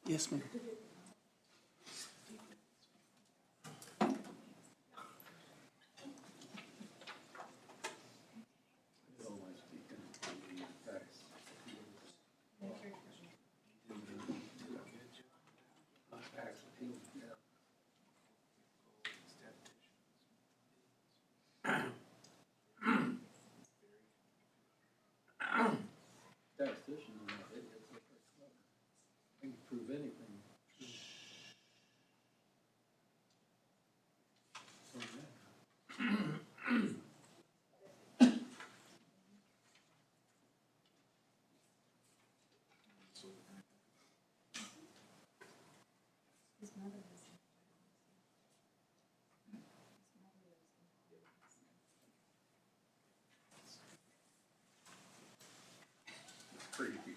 Yes, ma'am. Statisticians are not idiots, they're pretty clever. They can prove anything. So, yeah. Creepy.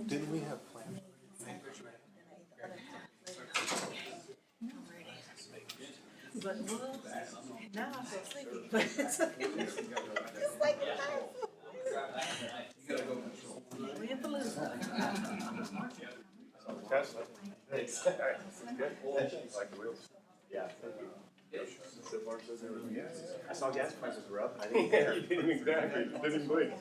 Didn't we have plans? But well, now I feel sleepy, but it's like we have to lose. Tesla. It's good. Like the wheels. Yeah, thank you. So far, so good. Yeah. I saw gas prices were up, I didn't Yeah, care. you didn't exactly, didn't even blink.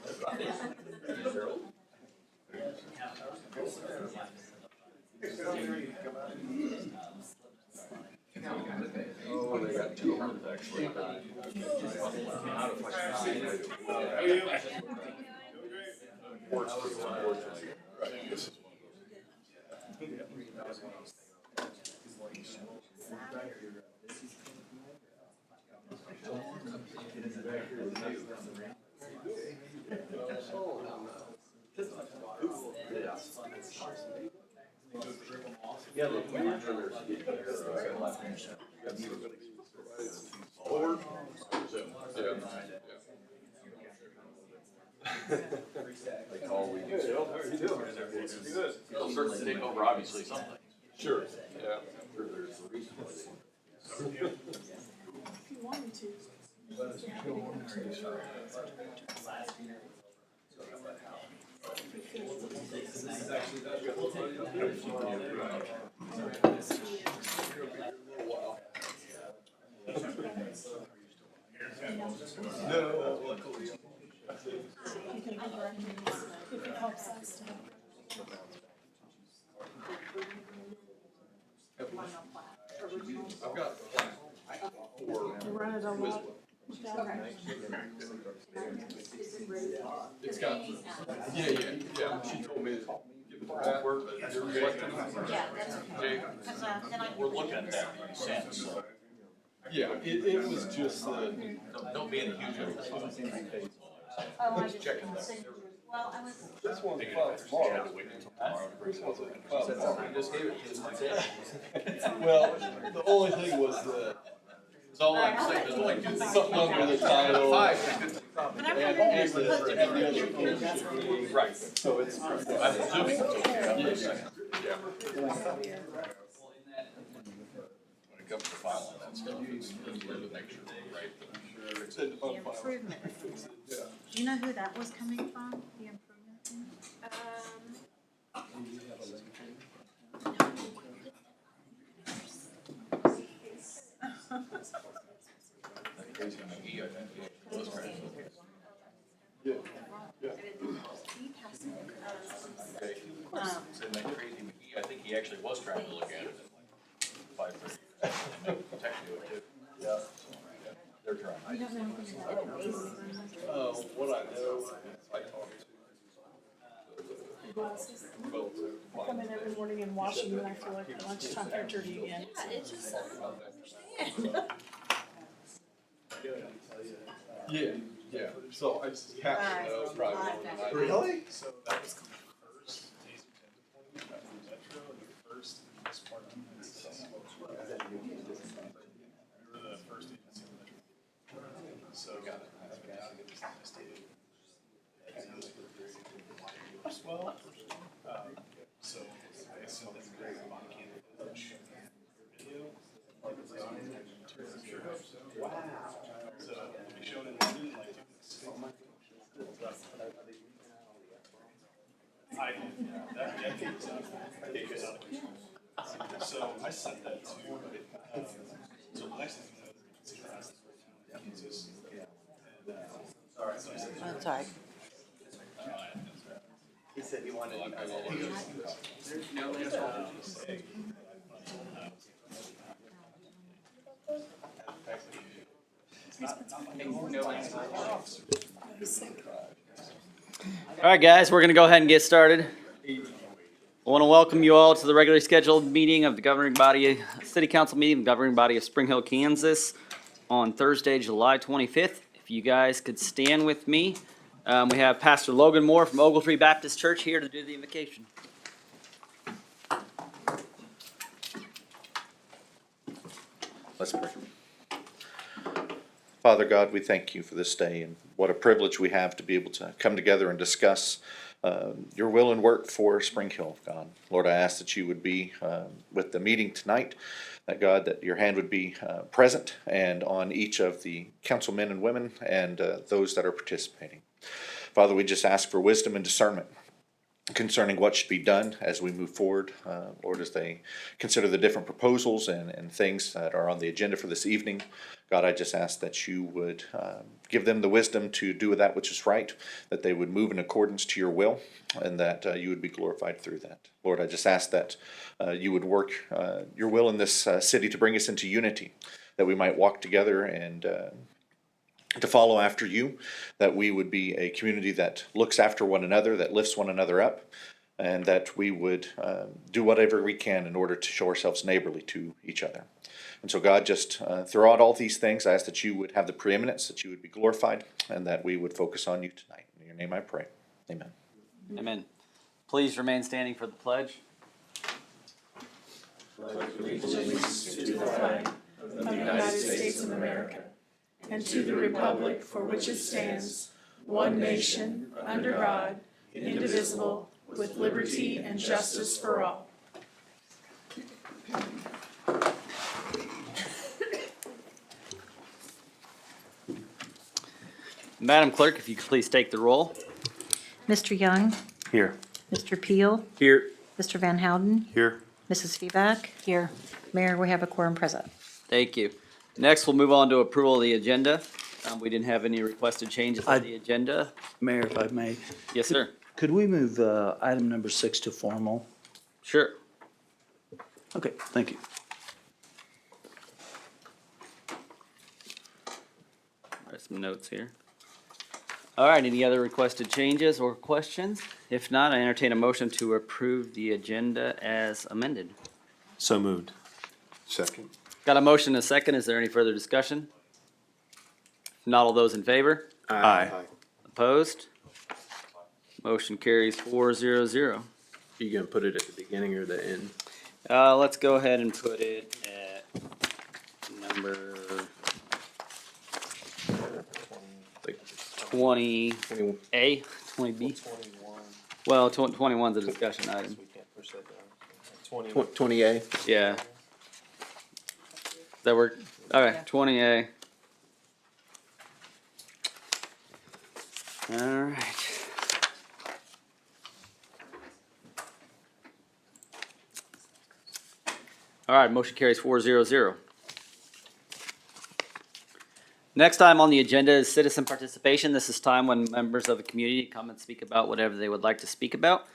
Oh, they got two arms actually. Yeah, look, we were trimmers. Or? Yeah. Like all we do. How are you doing? Good. They'll certainly take over, obviously, something. Sure, yeah. Sure, there's a reason why they. If you wanted to. No. You can have recommendations if it helps us to. I've got four. You run it a lot. It's got, yeah, she told me to get the password, but you're reflecting. Yeah, that's Okay. then I. We're looking at that in a sense. Yeah, it was just, Don't be in a huge hurry. Oh, I just checking the signatures. Well, I was. this one's filed tomorrow. This one's filed tomorrow. You just gave it to us, that's it. Well, the only thing was the, It's all I'm saying, there's only two things. something under the title. Five. But I'm And wondering and if the, it's supposed to and the other be. thing should be. Right. So it's. I'm presuming it's okay. Yes. Yeah. When it comes to filing that stuff, it's good to make sure we're right. It's in the The file. improvement. Yeah. Do you know who that was coming from, the improvement thing? Crazy McGee, I think, he was right. Yeah, yeah. Okay. Said that Crazy McGee, I think he actually was trying to look at it at 5:30. Text you it too. Yeah. They're trying. You don't know anything about it? What I know, I talked to. Come in every morning and wash them, and I feel like at lunchtime they're dirty again. Yeah, it's just, I don't understand. Yeah, yeah, so I just happen to know probably. Really? So that was kind of the first days of Metro, and the first in this part of we were the first agency in Metro. So got it. Well, so I assume that's a great bond candidate video. Wow. So it'll be shown in London, like, I think it's I think it's out. So I sent that to, so the next thing you know, you can see the rest of Kansas. And, sorry, so I said, That's all right. He said he wanted. All right, guys, we're going to go ahead and get started. I want to welcome you all to the regularly scheduled meeting of the governing body, city council meeting, the governing body of Spring Hill, Kansas, on Thursday, July 25th. If you guys could stand with me. We have Pastor Logan Moore from Ogletree Baptist Church here to do the invocation. Let's pray. Father God, we thank you for this day, and what a privilege we have to be able to come together and discuss your will and work for Spring Hill, God. Lord, I ask that you would be with the meeting tonight, that God, that your hand would be present and on each of the councilmen and women and those that are participating. Father, we just ask for wisdom and discernment concerning what should be done as we move forward, Lord, as they consider the different proposals and things that are on the agenda for this evening. God, I just ask that you would give them the wisdom to do that which is right, that they would move in accordance to your will, and that you would be glorified through that. Lord, I just ask that you would work your will in this city to bring us into unity, that we might walk together and to follow after you, that we would be a community that looks after one another, that lifts one another up, and that we would do whatever we can in order to show ourselves neighborly to each other. And so God, just throughout all these things, I ask that you would have the preeminence, that you would be glorified, and that we would focus on you tonight. In your name I pray. Amen. Amen. Please remain standing for the pledge. Of the United States of America, and to the republic for which it stands, one nation, under God, indivisible, with liberty and justice for all. Madam Clerk, if you could please take the roll. Mr. Young, Here. Mr. Peel, Here. Mr. Van Houten, Here. Mrs. Feback. Here. Mayor, we have a quorum present. Thank you. Next, we'll move on to approval of the agenda. We didn't have any requested changes on the agenda. Mayor, if I may, Yes, sir. could we move item number 6 to formal? Sure. Okay, thank you. Write some notes here. All right, any other requested changes or questions? If not, I entertain a motion to approve the agenda as amended. So moved. Second. Got a motion and a second. Is there any further discussion? If not, all those in favor? Aye. Opposed? Motion carries 4-0-0. Are you gonna put it at the beginning or the end? Let's go ahead and put it at number Like 20 21. A, 20B. Well, 21's a discussion item. 20A? Yeah. That work? Okay, 20A. All right. All right, motion carries 4-0-0. Next item on the agenda is citizen participation. This is time when members of the community come and speak about whatever they would like to speak about.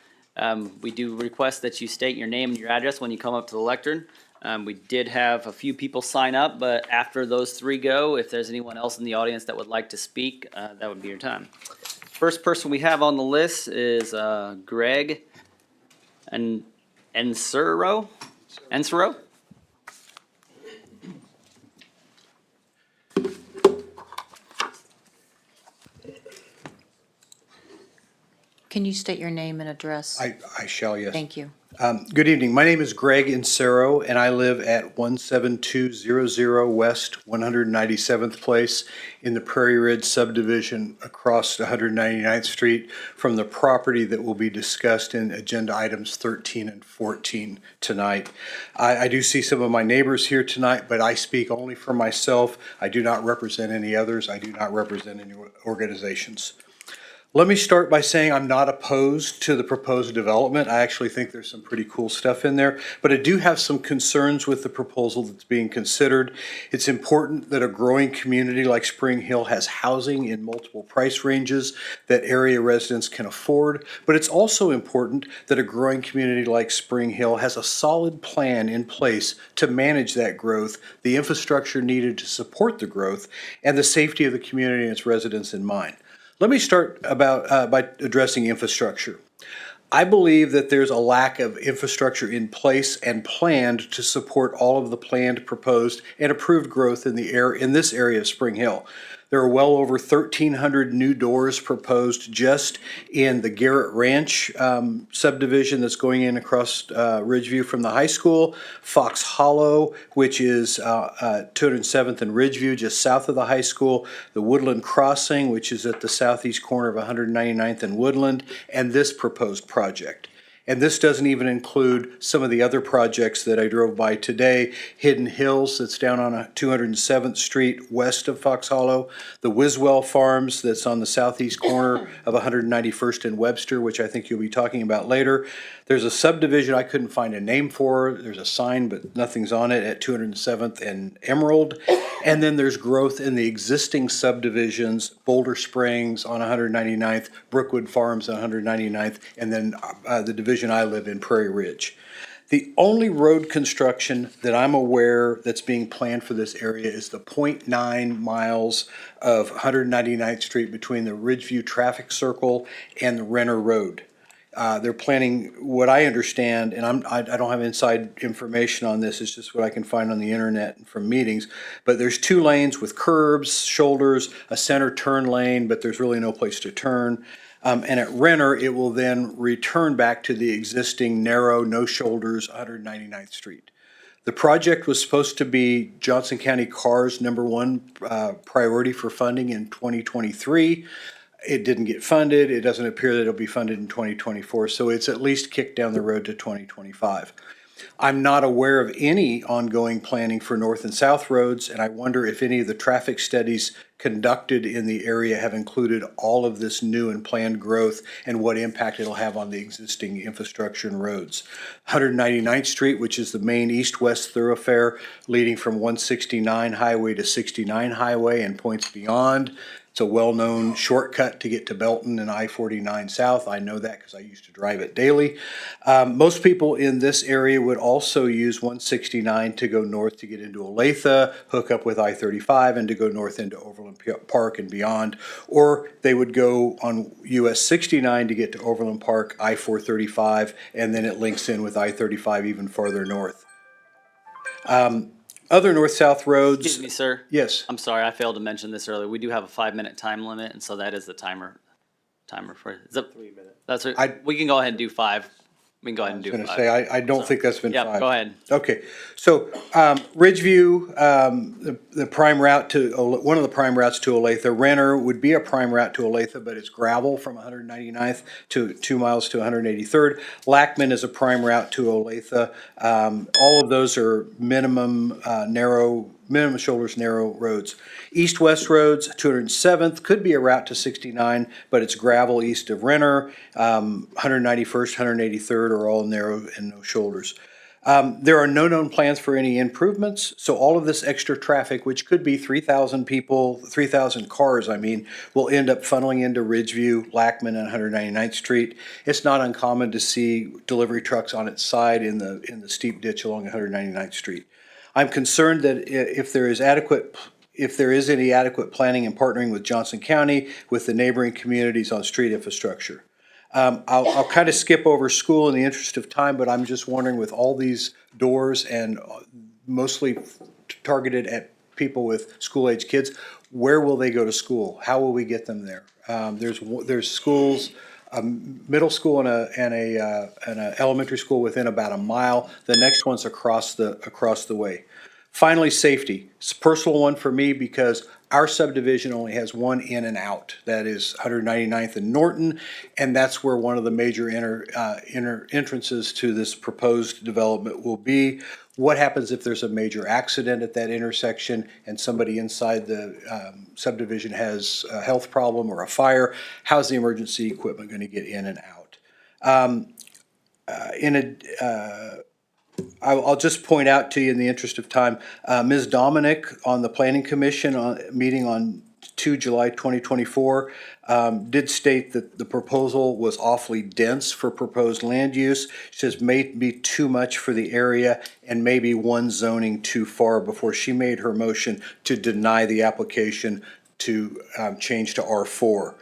We do request that you state your name and your address when you come up to the lectern. We did have a few people sign up, but after those three go, if there's anyone else in the audience that would like to speak, that would be your time. First person we have on the list is Greg Ensero. Can you state your name and address? I shall, yes. Thank you. Good evening. My name is Greg Insero, and I live at 17200 West 197th Place in the Prairie Ridge subdivision across 199th Street from the property that will be discussed in agenda items 13 and 14 tonight. I do see some of my neighbors here tonight, but I speak only for myself. I do not represent any others. I do not represent any organizations. Let me start by saying I'm not opposed to the proposed development. I actually think there's some pretty cool stuff in there, but I do have some concerns with the proposal that's being considered. It's important that a growing community like Spring Hill has housing in multiple price ranges that area residents can afford, but it's also important that a growing community like Spring Hill has a solid plan in place to manage that growth, the infrastructure needed to support the growth, and the safety of the community and its residents in mind. Let me start by addressing infrastructure. I believe that there's a lack of infrastructure in place and planned to support all of the planned, proposed, and approved growth in this area of Spring Hill. There are well over 1,300 new doors proposed just in the Garrett Ranch subdivision that's going in across Ridgeview from the high school. Fox Hollow, which is 207th and Ridgeview, just south of the high school. The Woodland Crossing, which is at the southeast corner of 199th and Woodland, and this proposed project. And this doesn't even include some of the other projects that I drove by today. Hidden Hills, that's down on 207th Street west of Fox Hollow. The Wiswell Farms, that's on the southeast corner of 191st and Webster, which I think you'll be talking about later. There's a subdivision I couldn't find a name for. There's a sign, but nothing's on it at 207th and Emerald. And then there's growth in the existing subdivisions, Boulder Springs on 199th, Brookwood Farms on 199th, and then the division I live in, Prairie Ridge. The only road construction that I'm aware that's being planned for this area is the 0.9 miles of 199th Street between the Ridgeview Traffic Circle and the Renner Road. They're planning, what I understand, and I don't have inside information on this, it's just what I can find on the internet and from meetings, but there's 2 lanes with curbs, shoulders, a center turn lane, but there's really no place to turn. And at Renner, it will then return back to the existing narrow, no shoulders, 199th Street. The project was supposed to be Johnson County CAR's #1 priority for funding in 2023. It didn't get funded. It doesn't appear that it'll be funded in 2024, so it's at least kicked down the road to 2025. I'm not aware of any ongoing planning for north and south roads, and I wonder if any of the traffic studies conducted in the area have included all of this new and planned growth and what impact it'll have on the existing infrastructure and roads. 199th Street, which is the main east-west thoroughfare leading from 169 Highway to 69 Highway and points beyond. It's a well-known shortcut to get to Belton and I-49 South. I know that because I used to drive it daily. Most people in this area would also use 169 to go north to get into Olathe, hook up with I-35, and to go north into Overland Park and beyond. Or they would go on US 69 to get to Overland Park, I-435, and then it links in with I-35 even farther north. Other north-south roads. Excuse me, sir. Yes. I'm sorry, I failed to mention this earlier. We do have a 5-minute time limit, and so that is the timer for, is that? 3 minutes. That's I- right. We can go ahead and do 5. We can go ahead and do I was 5. going to say, I don't think that's been Yeah, five. go ahead. Okay, so Ridgeview, the prime route to, one of the prime routes to Olathe, Renner would be a prime route to Olathe, but it's gravel from 199th to 2 miles to 183rd. Lackman is a prime route to Olathe. All of those are minimum shoulders, narrow roads. East-west roads, 207th, could be a route to 69, but it's gravel east of Renner. 191st, 183rd are all narrow and no shoulders. There are no known plans for any improvements, so all of this extra traffic, which could be 3,000 people, 3,000 cars, will end up funneling into Ridgeview, Lackman, and 199th Street. It's not uncommon to see delivery trucks on its side in the steep ditch along 199th Street. I'm concerned that if there is any adequate planning and partnering with Johnson County, with the neighboring communities on street infrastructure. I'll kind of skip over school in the interest of time, but I'm just wondering, with all these doors and mostly targeted at people with school-age kids, where will they go to school? How will we get them there? There's schools, a middle school and a elementary school within about a mile. The next one's across the way. Finally, safety. It's a personal one for me because our subdivision only has one in and out. That is 199th and Norton, and that's where one of the major entrances to this proposed development will be. What happens if there's a major accident at that intersection and somebody inside the subdivision has a health problem or a fire? How's the emergency equipment going to get in and out? I'll just point out to you in the interest of time, Ms. Dominic on the Planning Commission meeting on 2 July 2024 did state that the proposal was awfully dense for proposed land use. She says may be too much for the area and maybe one zoning too far before she made her motion to deny the application to change to R4.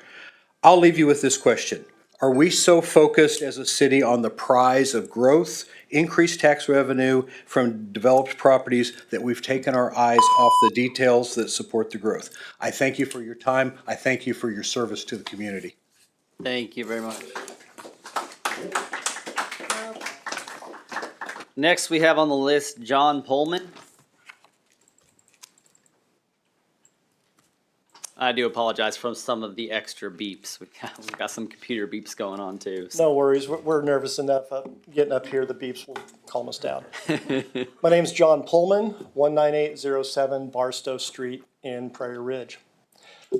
I'll leave you with this question. Are we so focused as a city on the prize of growth, increased tax revenue from developed properties, that we've taken our eyes off the details that support the growth? I thank you for your time. I thank you for your service to the community. Thank you very much. Next, we have on the list John Pullman. I do apologize for some of the extra beeps. We've got some computer beeps going on too. No worries, we're nervous enough. Getting up here, the beeps will calm us down. My name's John Pullman, 19807 Barstow Street in Prairie Ridge.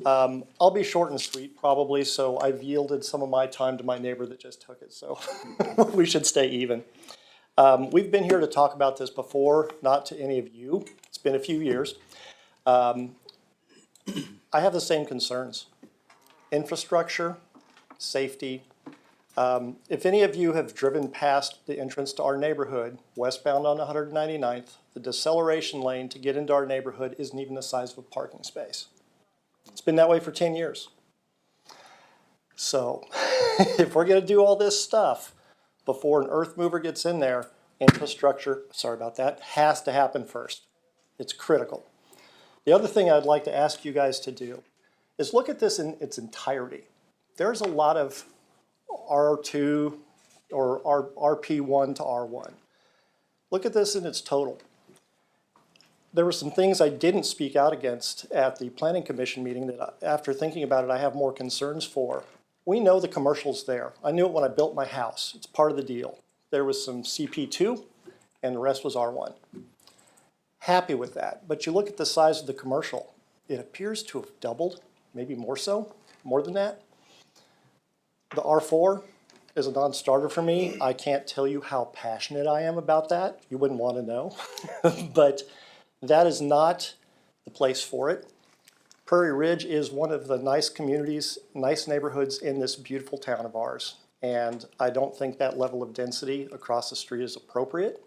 I'll be short and sweet probably, so I've yielded some of my time to my neighbor that just took it, so we should stay even. We've been here to talk about this before, not to any of you. It's been a few years. I have the same concerns. Infrastructure, safety. If any of you have driven past the entrance to our neighborhood, westbound on 199th, the deceleration lane to get into our neighborhood isn't even the size of a parking space. It's been that way for 10 years. So if we're gonna do all this stuff before an earth mover gets in there, infrastructure, sorry about that, has to happen first. It's critical. The other thing I'd like to ask you guys to do is look at this in its entirety. There's a lot of R2 or RP1 to R1. Look at this in its total. There were some things I didn't speak out against at the Planning Commission meeting that after thinking about it, I have more concerns for. We know the commercial's there. I knew it when I built my house. It's part of the deal. There was some CP2 and the rest was R1. Happy with that, but you look at the size of the commercial, it appears to have doubled, maybe more so, more than that. The R4 is a non-starter for me. I can't tell you how passionate I am about that. You wouldn't want to know, but that is not the place for it. Prairie Ridge is one of the nice communities, nice neighborhoods in this beautiful town of ours. And I don't think that level of density across the street is appropriate.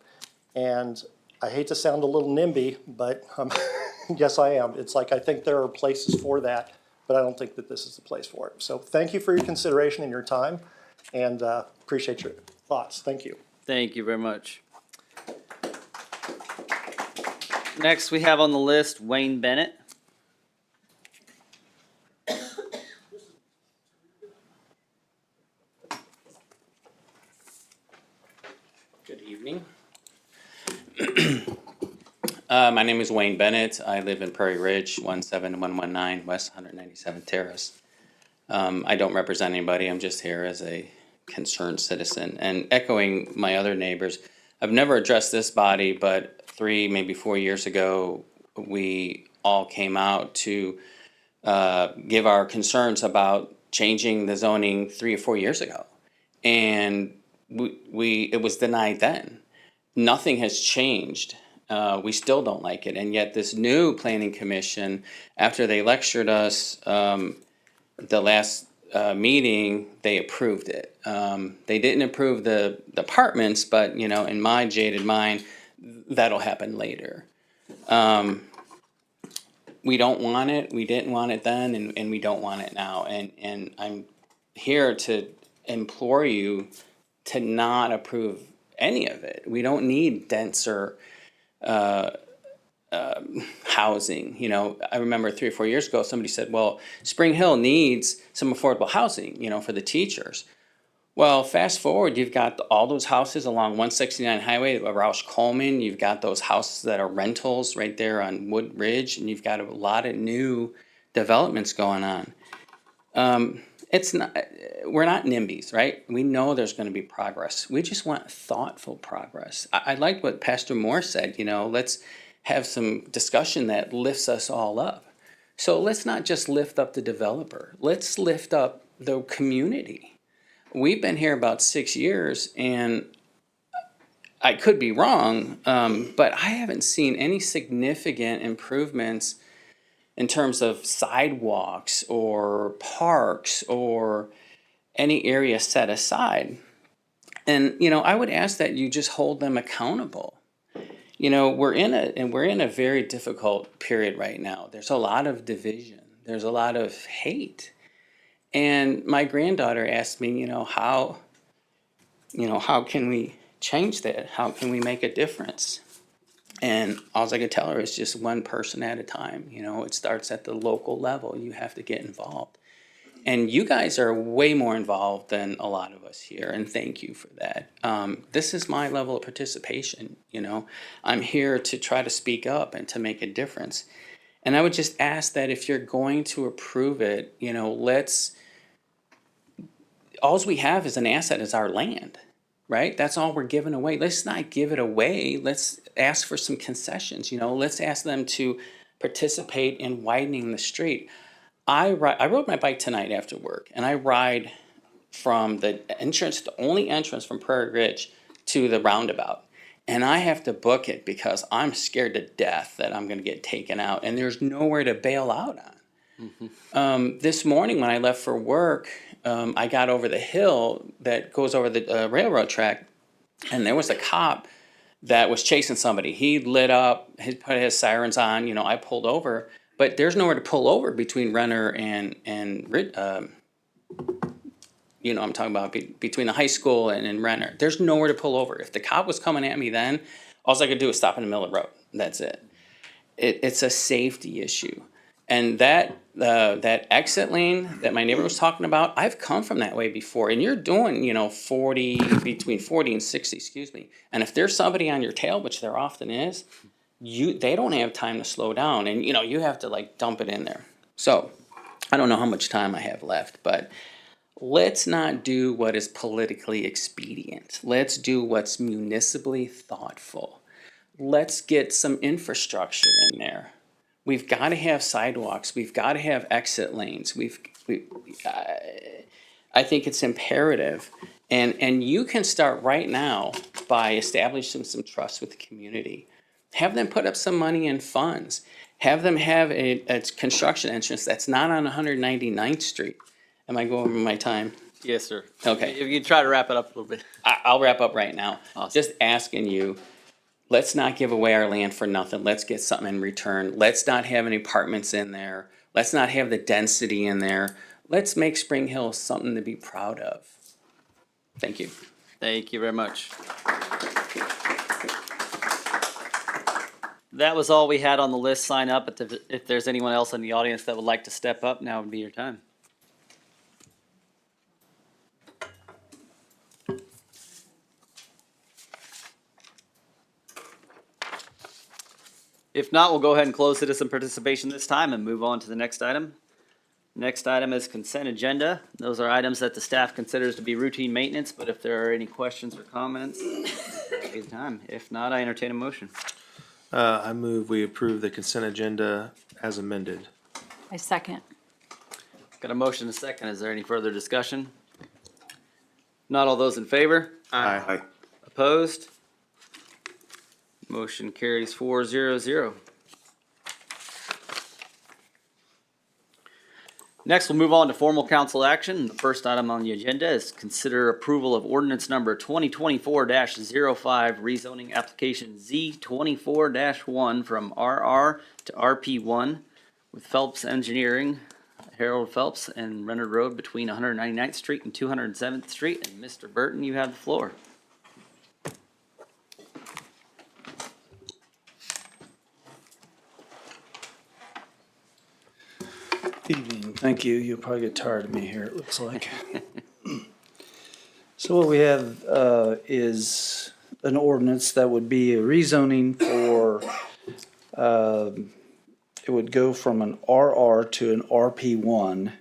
And I hate to sound a little NIMBY, but yes, I am. It's like I think there are places for that, but I don't think that this is the place for it. So thank you for your consideration and your time, and appreciate your thoughts. Thank you. Thank you very much. Next, we have on the list Wayne Bennett. Good evening. My name is Wayne Bennett. I live in Prairie Ridge, 17119 West 197th Terrace. I don't represent anybody. I'm just here as a concerned citizen. And echoing my other neighbors, I've never addressed this body, but 3, maybe 4 years ago, we all came out to give our concerns about changing the zoning 3 or 4 years ago. And it was denied then. Nothing has changed. We still don't like it. And yet this new planning commission, after they lectured us the last meeting, they approved it. They didn't approve the apartments, but in my jaded mind, that'll happen later. We don't want it. We didn't want it then, and we don't want it now. And I'm here to implore you to not approve any of it. We don't need denser housing. I remember 3 or 4 years ago, somebody said, well, Spring Hill needs some affordable housing, for the teachers. Well, fast forward, you've got all those houses along 169 Highway, Roush Coleman. You've got those houses that are rentals right there on Wood Ridge, and you've got a lot of new developments going on. We're not NIMBYs, right? We know there's going to be progress. We just want thoughtful progress. I like what Pastor Moore said, let's have some discussion that lifts us all up. So let's not just lift up the developer. Let's lift up the community. We've been here about 6 years, and I could be wrong, but I haven't seen any significant improvements in terms of sidewalks or parks or any area set aside. And, I would ask that you just hold them accountable. We're in a very difficult period right now. There's a lot of division. There's a lot of hate. And my granddaughter asked me, how can we change that? How can we make a difference? And all I could tell her is just one person at a time. It starts at the local level. You have to get involved. And you guys are way more involved than a lot of us here, and thank you for that. This is my level of participation, I'm here to try to speak up and to make a difference. And I would just ask that if you're going to approve it, all we have as an asset is our land, right? That's all we're giving away. Let's not give it away. Let's ask for some concessions, let's ask them to participate in widening the street. I rode my bike tonight after work, and I ride from the only entrance from Prairie Ridge to the roundabout. And I have to book it because I'm scared to death that I'm going to get taken out, and there's nowhere to bail out on. This morning when I left for work, I got over the hill that goes over the railroad track, and there was a cop that was chasing somebody. He lit up, he put his sirens on, I pulled over. But there's nowhere to pull over between Renner and I'm talking about between the high school and Renner. There's nowhere to pull over. If the cop was coming at me then, all I could do was stop in the middle of the road. That's it. It's a safety issue. And that exit lane that my neighbor was talking about, I've come from that way before. And you're doing, between 40 and 60, excuse me. And if there's somebody on your tail, which there often is, they don't have time to slow down, and you have to dump it in there. So I don't know how much time I have left, but let's not do what is politically expedient. Let's do what's municipally thoughtful. Let's get some infrastructure in there. We've got to have sidewalks. We've got to have exit lanes. I think it's imperative, and you can start right now by establishing some trust with the community. Have them put up some money in funds. Have them have a construction entrance that's not on 199th Street. Am I going over my time? Yes, sir. Okay. If you try to wrap it up a little bit. I'll wrap up right now. Awesome. Just asking you, let's not give away our land for nothing. Let's get something in return. Let's not have any apartments in there. Let's not have the density in there. Let's make Spring Hill something to be proud of. Thank you. Thank you very much. that was all we had on the list. Sign up. If there's anyone else in the audience that would like to step up, now would be your time. If not, we'll go ahead and close citizen participation this time and move on to the next item. Next item is consent agenda. Those are items that the staff considers to be routine maintenance, but if there are any questions or comments, now's the time. If not, I entertain a motion. I move we approve the consent agenda as amended. I second. Got a motion and a second. Is there any further discussion? Not all those in favor? Aye. Opposed? Motion carries 4-0-0. Next, we'll move on to formal council action. The first item on the agenda is consider approval of ordinance number 2024-05, rezoning application Z24-1 from RR to RP1 with Phelps Engineering, Harold Phelps, and Renard Road between 199th Street and 207th Street. And Mr. Burton, you have the floor. Evening, thank you. You'll probably get tired of me here, it looks like. So what we have is an ordinance that would be a rezoning for, it would go from an RR to an RP1.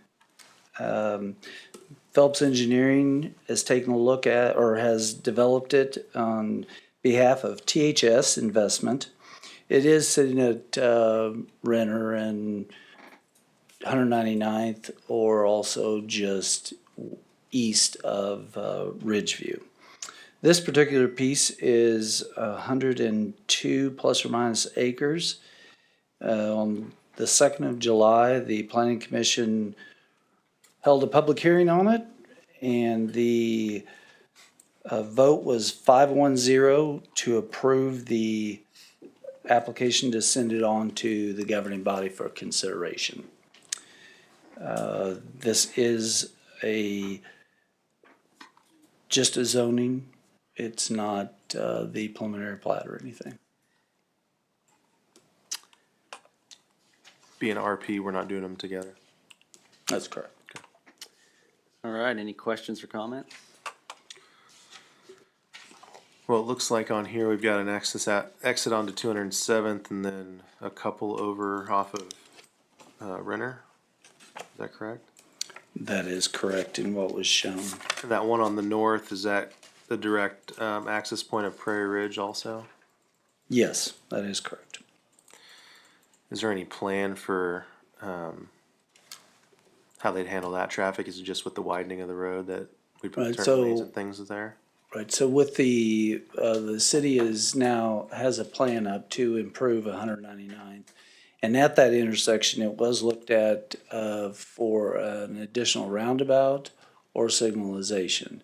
Phelps Engineering has taken a look at, or has developed it on behalf of THS Investment. It is sitting at Renner and 199th, or also just east of Ridgeview. This particular piece is 102 plus or minus acres. On the 2nd of July, the Planning Commission held a public hearing on it, and the vote was 5-1-0 to approve the application to send it on to the governing body for consideration. This is just a zoning. It's not the preliminary plat or anything. Being RP, we're not doing them together. That's correct. All right, any questions or comments? Well, it looks like on here we've got an exit onto 207th and then a couple over off of Renner. Is that correct? That is correct in what was shown. And that one on the north, is that the direct access point of Prairie Ridge also? Yes, that is correct. Is there any plan for how they'd handle that traffic? Is it just with the widening of the road that we put Right, turn lanes so- and things there? Right, so with the city has a plan up to improve 199th. And at that intersection, it was looked at for an additional roundabout or signalization.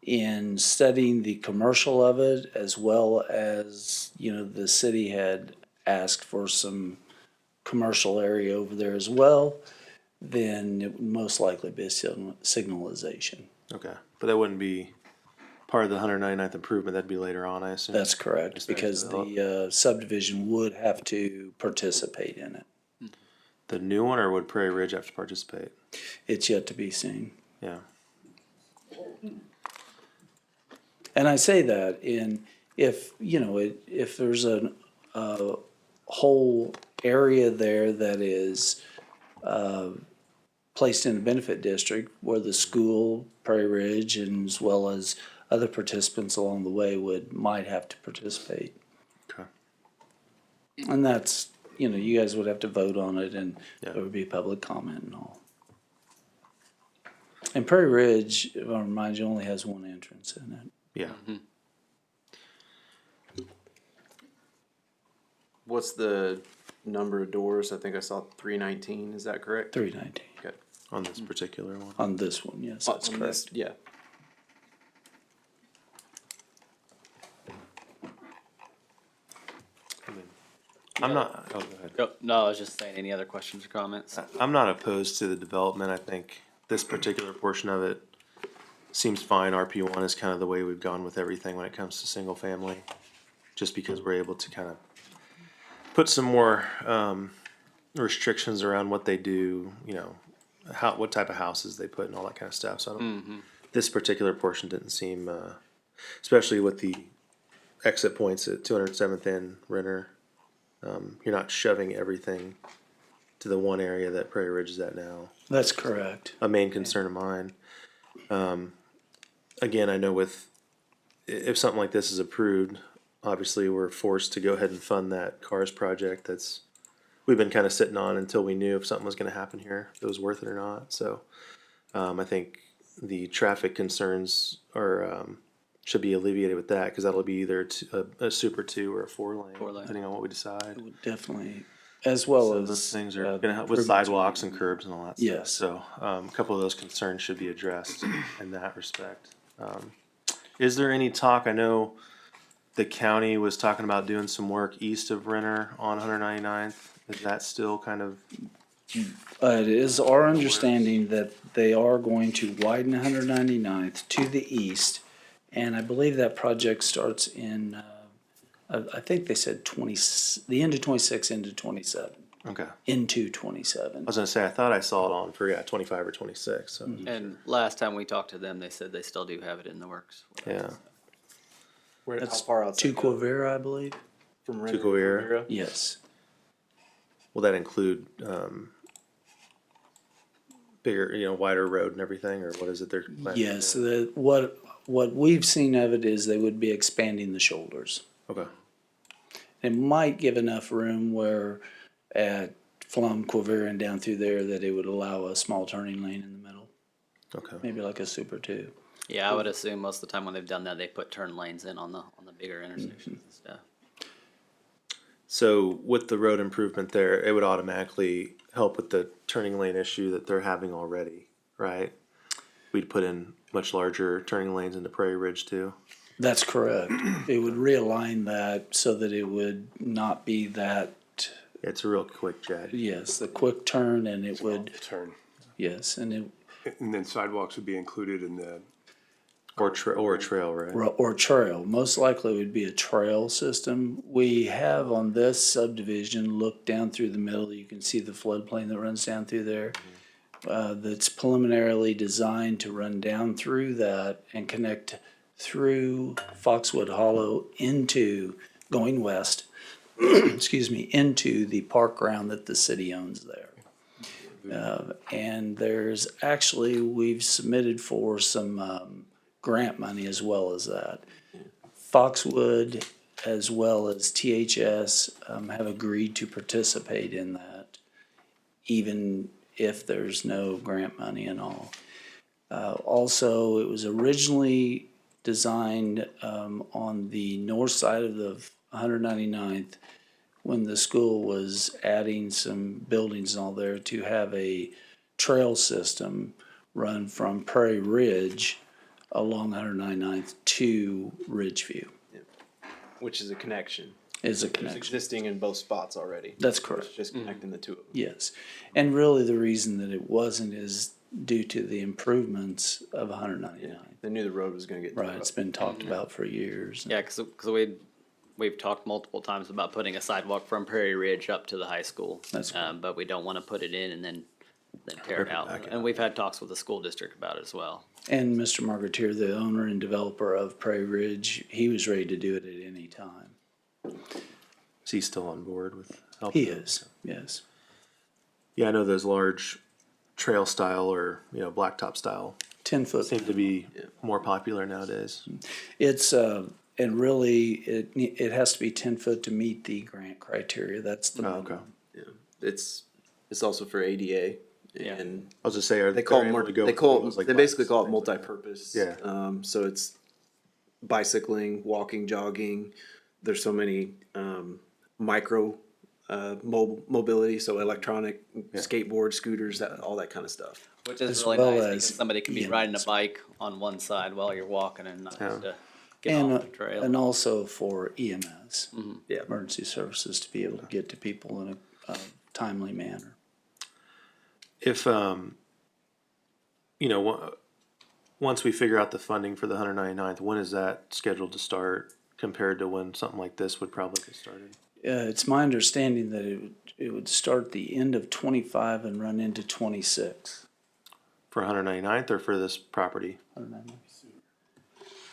In studying the commercial of it, as well as, the city had asked for some commercial area over there as well, then it would most likely be signalization. Okay, but that wouldn't be part of the 199th improvement, that'd be later on, I assume? That's correct, As things because develop. the subdivision would have to participate in it. The new one, or would Prairie Ridge have to participate? It's yet to be seen. Yeah, And I say that if there's a whole area there that is placed in a benefit district where the school, Prairie Ridge, and as well as other participants along the way might have to participate. okay. And that's, you guys would have to vote on it, and Yeah. there would be public comment and all. And Prairie Ridge, if I remind you, only has one entrance in it. Yeah, What's the number of doors? I think I saw 319, is that correct? 319 Okay. on this particular one. on this one, yes, that's On correct. this- Yeah. I'm not, oh, go ahead. No, I was just saying, any other questions or comments? I'm not opposed to the development. I think this particular portion of it seems fine. RP1 is kind of the way we've gone with everything when it comes to single family. Just because we're able to kind of put some more, restrictions around what they do, what type of houses they put and all that kind of stuff, so I don't, this particular portion didn't seem, especially with the exit points at 207th and Renner, you're not shoving everything to the one area that Prairie Ridge is at now. That's correct. A main concern of mine. Again, I know if something like this is approved, obviously we're forced to go ahead and fund that CARS project we've been kind of sitting on until we knew if something was going to happen here, if it was worth it or not. So I think the traffic concerns should be alleviated with that, because that'll be either a Super 2 or a 4-lane, depending on what we decide. Definitely, as well So as. those things are going to help with improvements. sidewalks and curbs and all that stuff. Yes. So a couple of those concerns should be addressed in that respect. Is there any talk, I know the county was talking about doing some work east of Renner on 199th. Is that still kind of, It is our understanding that they are going to widen 199th to the east, and I believe that project starts in, I think they said the end of 26 into 27, okay. into 27. I was gonna say, I thought I saw it on for 25 or 26, so, And last time we talked to them, they said they still do have it in the works. yeah. Where, how That's far out? To Quivira, I believe. From To Renner to Quivira? Quivira? Yes. Will that include, bigger, wider road and everything, or what is it they're planning? to Yes, do? what we've seen of it is they would be expanding the shoulders. Okay, It might give enough room where at from Quivira and down through there that it would allow a small turning lane in the middle, okay. maybe like a Super 2. Yeah, I would assume most of the time when they've done that, they put turn lanes in on the bigger intersections and stuff. So with the road improvement there, it would automatically help with the turning lane issue that they're having already, right? We'd put in much larger turning lanes into Prairie Ridge too. That's correct. It would realign that so that it would not be that, It's a real quick jag. yes, the quick turn, and it would, Turn. yes, and it, And then sidewalks would be included in the. Or a trail, right? or trail. Most likely it would be a trail system. We have on this subdivision, looked down through the middle, you can see the floodplain that runs down through there. That's preliminarily designed to run down through that and connect through Foxwood Hollow into, going west, excuse me, into the park ground that the city owns there. And there's actually, we've submitted for some grant money as well as that. Foxwood as well as THS have agreed to participate in that, even if there's no grant money and all. Also, it was originally designed on the north side of the 199th when the school was adding some buildings and all there to have a trail system run from Prairie Ridge along 199th to Ridgeview. Which is a connection. Is a It's connection. existing in both spots already. That's correct. It's just connecting the two of them. Yes. And really the reason that it wasn't is due to the improvements of 199th. They knew the road was gonna get. Right, it's been talked about for years. Yeah, because we've talked multiple times about putting a sidewalk from Prairie Ridge up to the high school. That's But we don't want to put it in and then tear it out. And we've had talks with the school district about it as well. And Mr. Marketeer, the owner and developer of Prairie Ridge, he was ready to do it at any time. Is he still on board with helping? He is, yes. Yeah, I know those large trail style or, blacktop style 10-foot. seem to be more popular nowadays. It's, and really, it has to be 10 foot to meet the grant criteria. That's the Oh, okay. minimum. Yeah, it's also for ADA. Yeah. And I was just saying, they call it they basically call it multi-purpose. Yeah. So it's bicycling, walking, jogging. There's so many micro mobility, so electronic skateboard, scooters, all that kind of stuff. Which is As really well nice as because somebody can be riding a EMS. bike on one side while you're walking and not have to get And, off the trail. and also for EMS, Yeah. emergency services, to be able to get to people in a timely manner. If, once we figure out the funding for the 199th, when is that scheduled to start compared to when something like this would probably get started? It's my understanding that it would start the end of 25 and run into 26. For 199th or for this property?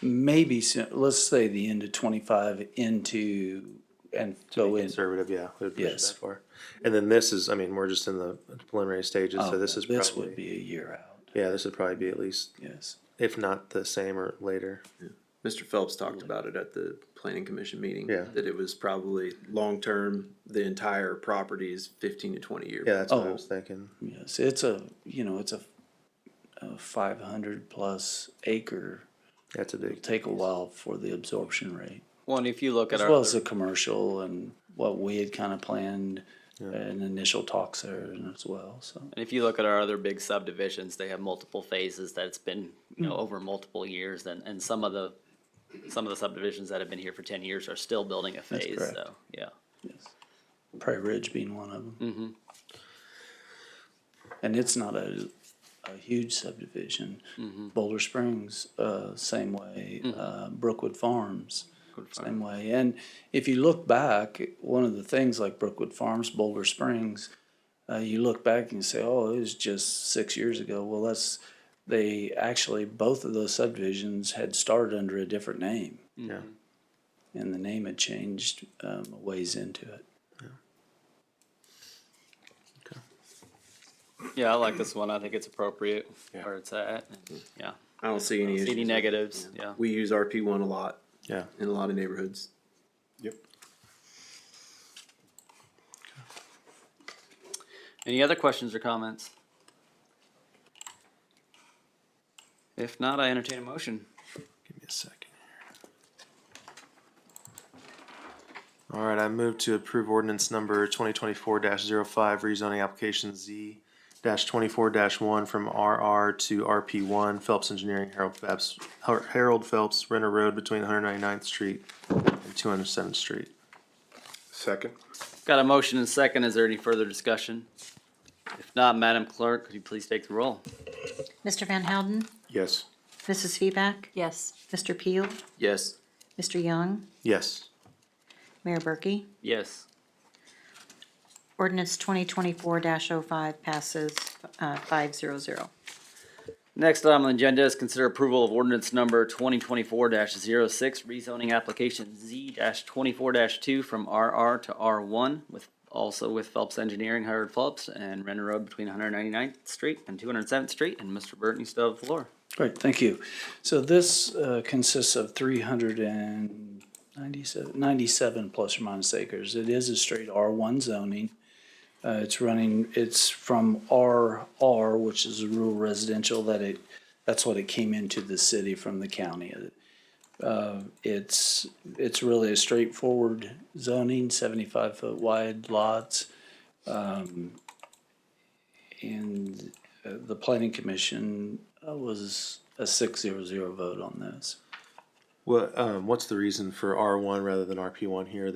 Maybe, let's say the end of 25 into, and go in. Conservative, yeah. we would push it Yes. that far. And then this is, I mean, we're just in the preliminary stages, so this is probably. This would be a year out, Yeah, this would probably be at least, yes. if not the same or later. Mr. Phelps talked about it at the planning commission meeting. Yeah. That it was probably long-term, the entire property is 15 to 20 year. Yeah, that's what I Oh. was thinking. Yes, it's a 500 plus acre. That's a It'll big. take a while for the absorption rate, Well, and if you look at as our. well as the commercial and what we had kind of planned in initial talks there as well, so. And if you look at our other big subdivisions, they have multiple phases that it's been, over multiple years, and some of the subdivisions that have been here for 10 years are still building a That's phase, correct. so, yeah. Yes. Prairie Ridge being one of them. Mm-hmm. And it's not a huge subdivision. Boulder Springs, same way. Brookwood Farms, same way. And if you look back, one of the things like Brookwood Farms, Boulder Springs, you look back and you say, oh, it was just 6 years ago. Well, they actually, both of those subdivisions had started under a different name. Yeah. And the name had changed a ways into it. Yeah, I like this one. I think it's appropriate where it's at. Yeah. I don't see any issues. See any with it. negatives, yeah. We use RP1 a lot Yeah. in a lot of neighborhoods. Any other questions or comments? If not, I entertain a motion. Give me a second here. All right, I move to approve ordinance number 2024-05, rezoning application Z-24-1 from RR to RP1, Phelps Engineering, Harold Phelps, Renner Road between 199th Street and 207th Street. Second. Got a motion and a second. Is there any further discussion? If not, Madam Clerk, could you please take the roll? Mr. Van Houten, Yes. Mrs. Feback, Yes. Mr. Peel, Yes. Mr. Young, Yes. Mayor Berkey. Yes. Ordinance 2024-05 passes 500. Next item on the agenda is consider approval of ordinance number 2024-06, rezoning application Z-24-2 from RR to R1 with Phelps Engineering, Harold Phelps, and Renner Road between 199th Street and 207th Street. And Mr. Burton, you still have the floor. Great, thank you. So this consists of 397 plus or minus acres. It is a straight R1 zoning. It's from RR, which is a rural residential, that's what it came into the city from the county. It's really a straightforward zoning, 75-foot wide lots. And the planning commission was a 6-0 vote on this. What's the reason for R1 rather than RP1 here?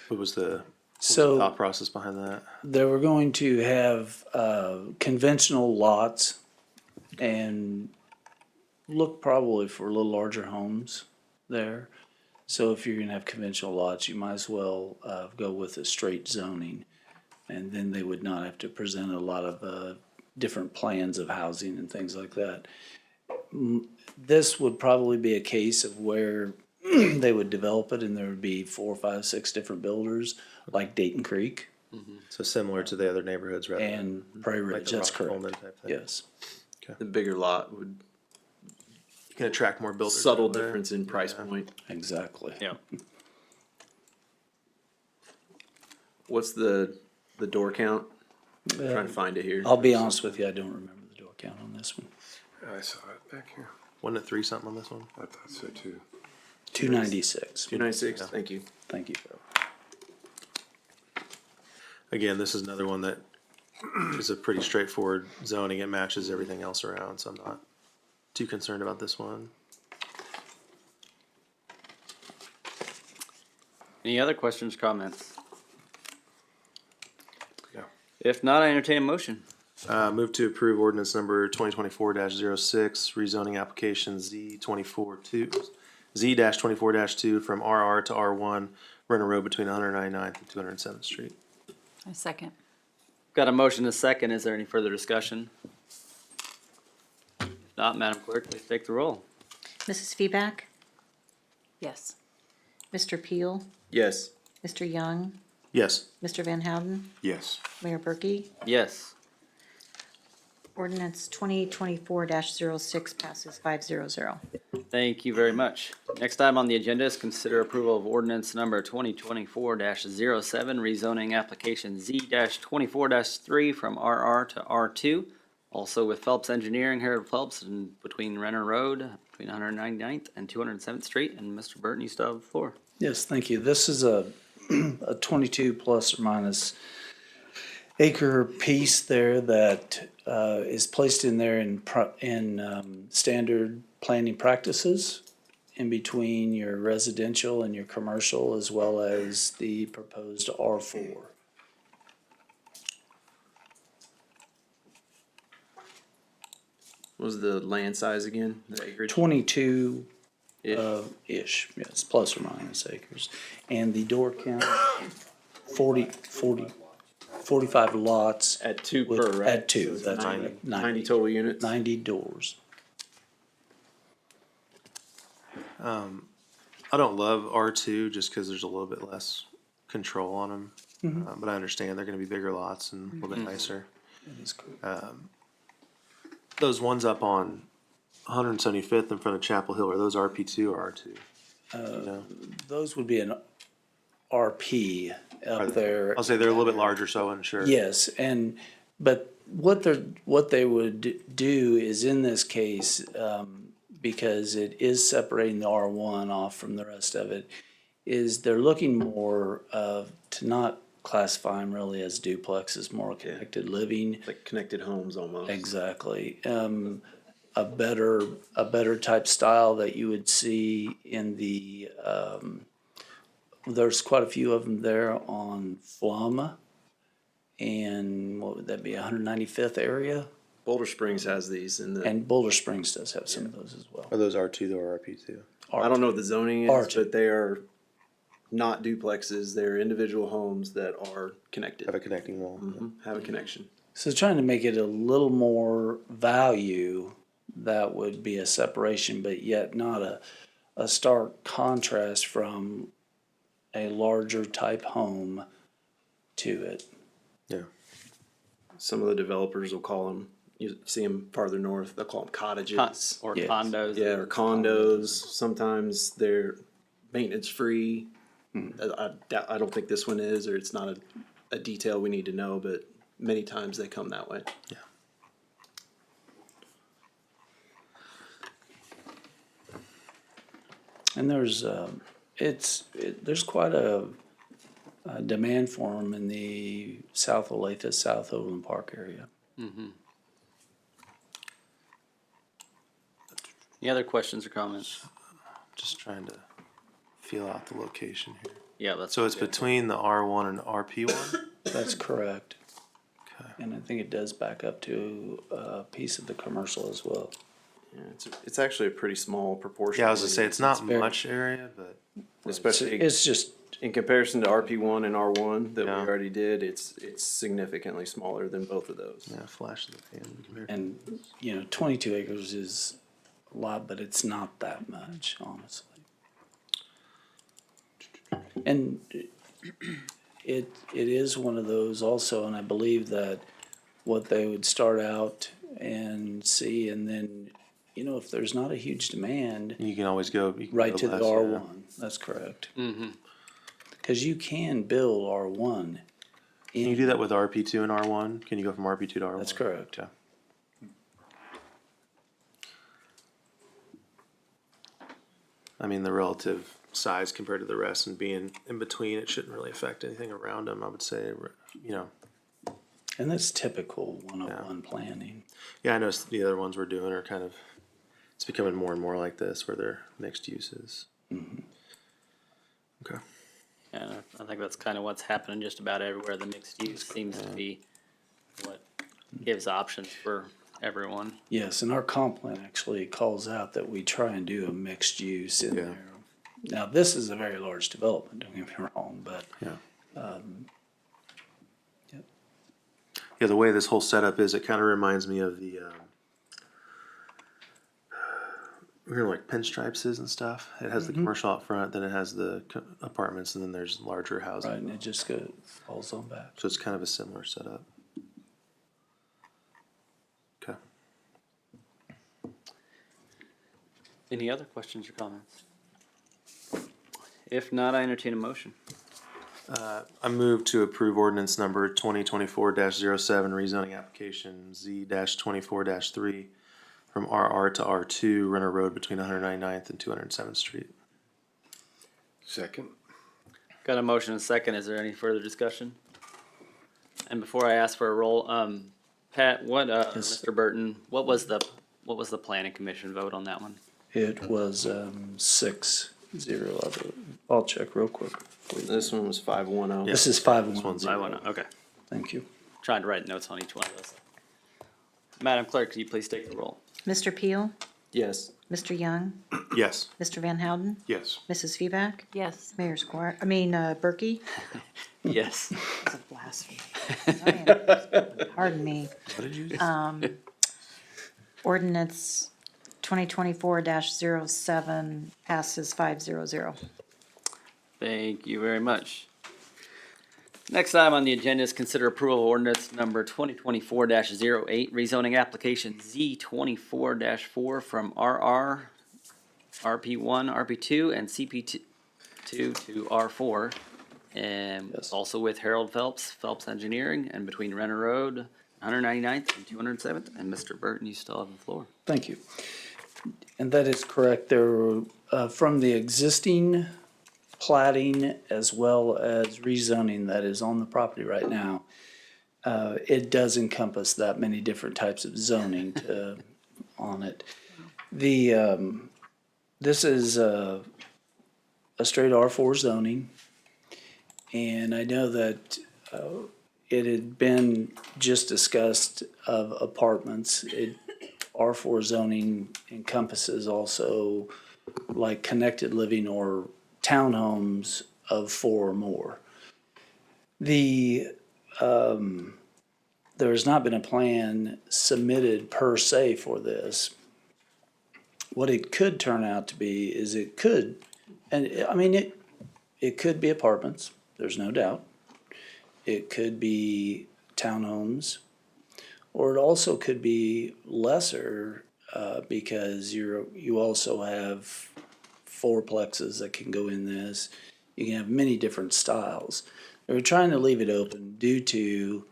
What was the So thought process behind that? they were going to have conventional lots and look probably for a little larger homes there. So if you're gonna have conventional lots, you might as well go with a straight zoning. And then they would not have to present a lot of different plans of housing and things like that. This would probably be a case of where they would develop it and there would be 4, 5, 6 different builders, like Dayton Creek So similar to the other neighborhoods rather than and Prairie like Ridge, the that's Rock correct. Coleman type thing. Yes. The bigger lot would, You can attract more builders. subtle that way. difference in price point. Exactly. Yeah. What's the door count? I'm trying to find it here. I'll be honest with you, I don't remember the door count on this one. I saw it back here. Wasn't it 3 something on this one? I thought so too. 296. 296, thank you. Thank you. Again, this is another one that is a pretty straightforward zoning. It matches everything else around, so I'm not too concerned about this one. Any other questions, comments? Yeah. If not, I entertain a motion. Move to approve ordinance number 2024-06, rezoning application Z-24-2 from RR to R1 Renner Road between 199th and 207th Street. A second. Got a motion and a second. Is there any further discussion? If not, Madam Clerk, please take the roll. Mrs. Feback? Yes. Mr. Peel? Yes. Mr. Young? Yes. Mr. Van Houten? Yes. Mayor Berkey? Yes. Ordinance 2024-06 passes 500. Thank you very much. Next item on the agenda is consider approval of ordinance number 2024-07, rezoning application Z-24-3 from RR to R2. Also with Phelps Engineering here at Phelps and between Renner Road, between 199th and 207th Street. And Mr. Burton, you still have the floor. Yes, thank you. This is a 22 plus or minus acre piece there that is placed in there in standard planning practices in between your residential and your commercial, as well as the proposed R4. What was the land size again? The acreage? 22 Ish. ish, yes, plus or minus acres. And the door count, 45 lots. At two with- per, right? At two, So it's that's 90 right. 90 total units? 90 doors. I don't love R2 just because there's a little bit less control on them. But I understand they're going to be bigger lots and a little bit nicer. That is cool. Those ones up on 175th in front of Chapel Hill, are those RP2 or R2? No? Those would be an RP up there. I'll say they're a little bit larger, so I wasn't sure. Yes, but what they would do is in this case, because it is separating the R1 off from the rest of it, is they're looking more to not classify them really as duplexes, more connected living. Like connected homes almost. Exactly. A better type style that you would see in the, there's quite a few of them there on Flum. And what would that be, 195th area? Boulder Springs has these in the, And Boulder Springs does have some of those as well. Are those R2 or RP2? I don't know what the zoning is, R2. but they are not duplexes. They're individual homes that are connected. Have a connecting wall. Have a connection. So trying to make it a little more value, that would be a separation, but yet not a stark contrast from a larger type home to it. Yeah. Some of the developers will call them, you see them farther north, they'll call them cottages. Or Yes. condos. Yeah, or condos. Sometimes they're maintenance free. I don't think this one is, or it's not a detail we need to know, but many times they come that way. Yeah. And there's there's quite a demand for them in the South Olathe, South Overland Park area. Any other questions or comments? Just trying to feel out the location here. Yeah, that's. So it's between the R1 and RP1? That's correct. Okay. And I think it does back up to a piece of the commercial as well. Yeah, it's actually a pretty small proportion. Yeah, I was gonna say, it's not very- much area, but Especially It's just, in comparison to RP1 and R1 that we Yeah. already did, it's significantly smaller than both of those. yeah, flash in the pan compared. and, 22 acres is a lot, but it's not that much, honestly. And it is one of those also, and I believe that what they would start out and see, and then, if there's not a huge demand, You can always go. You can right go to the less, yeah. R1, that's correct. Because you can build R1. Can you do that with RP2 and R1? Can you go from RP2 to R1? That's correct. Yeah. I mean, the relative size compared to the rest and being in between, it shouldn't really affect anything around them, I would say, And that's typical 101 planning. Yeah, I know the other ones we're doing are kind of, it's becoming more and more like this where they're mixed uses. Okay. Yeah, I think that's kind of what's happening just about everywhere. The mixed use seems to be what gives options for everyone. Yes, and our comp plan actually calls out that we try and do a mixed use in Yeah. there. Now, this is a very large development, don't get me wrong, but, Yeah. yep. Yeah, the way this whole setup is, it kind of reminds me of the, like pinstripes is and stuff. It has the commercial out front, then it has the apartments, and then there's larger housing. Right, and it just falls on back. So it's kind of a similar setup. Okay. Any other questions or comments? If not, I entertain a motion. I move to approve ordinance number 2024-07, rezoning application Z-24-3 from RR to R2, Renner Road between 199th and 207th Street. Second. Got a motion and a second. Is there any further discussion? And before I ask for a roll, Pat, what, Yes. Mr. Burton, what was the planning commission vote on that one? It was 6-0, I believe. I'll check real quick. This one was 510. This is This 5-1. one's I wanna, okay. Thank you. Trying to write notes on each one of those. Madam Clerk, could you please take the roll? Mr. Peel, Yes. Mr. Young, Yes. Mr. Van Houten, Yes. Mrs. Feback, Yes. Mayor Squire, Berkey. Yes. That's a blasphemy. Pardon me. What did you? Ordinance 2024-07 passes 500. Thank you very much. Next item on the agenda is consider approval of ordinance number 2024-08, rezoning application Z24-4 from RR, RP1, RP2, and CP2 to R4. And Yes. also with Harold Phelps Engineering, and between Renner Road, 199th and 207th. And Mr. Burton, you still have the floor. Thank you. And that is correct. There, from the existing plating as well as rezoning that is on the property right now, it does encompass that many different types of zoning on it. This is a straight R4 zoning, and I know that it had been just discussed of apartments. R4 zoning encompasses also like connected living or townhomes of 4 or more. There has not been a plan submitted per se for this. What it could turn out to be is it could, and I mean, it could be apartments, there's no doubt. It could be townhomes, or it also could be lesser because you also have fourplexes that can go in this. You can have many different styles. We're trying to leave it open due to,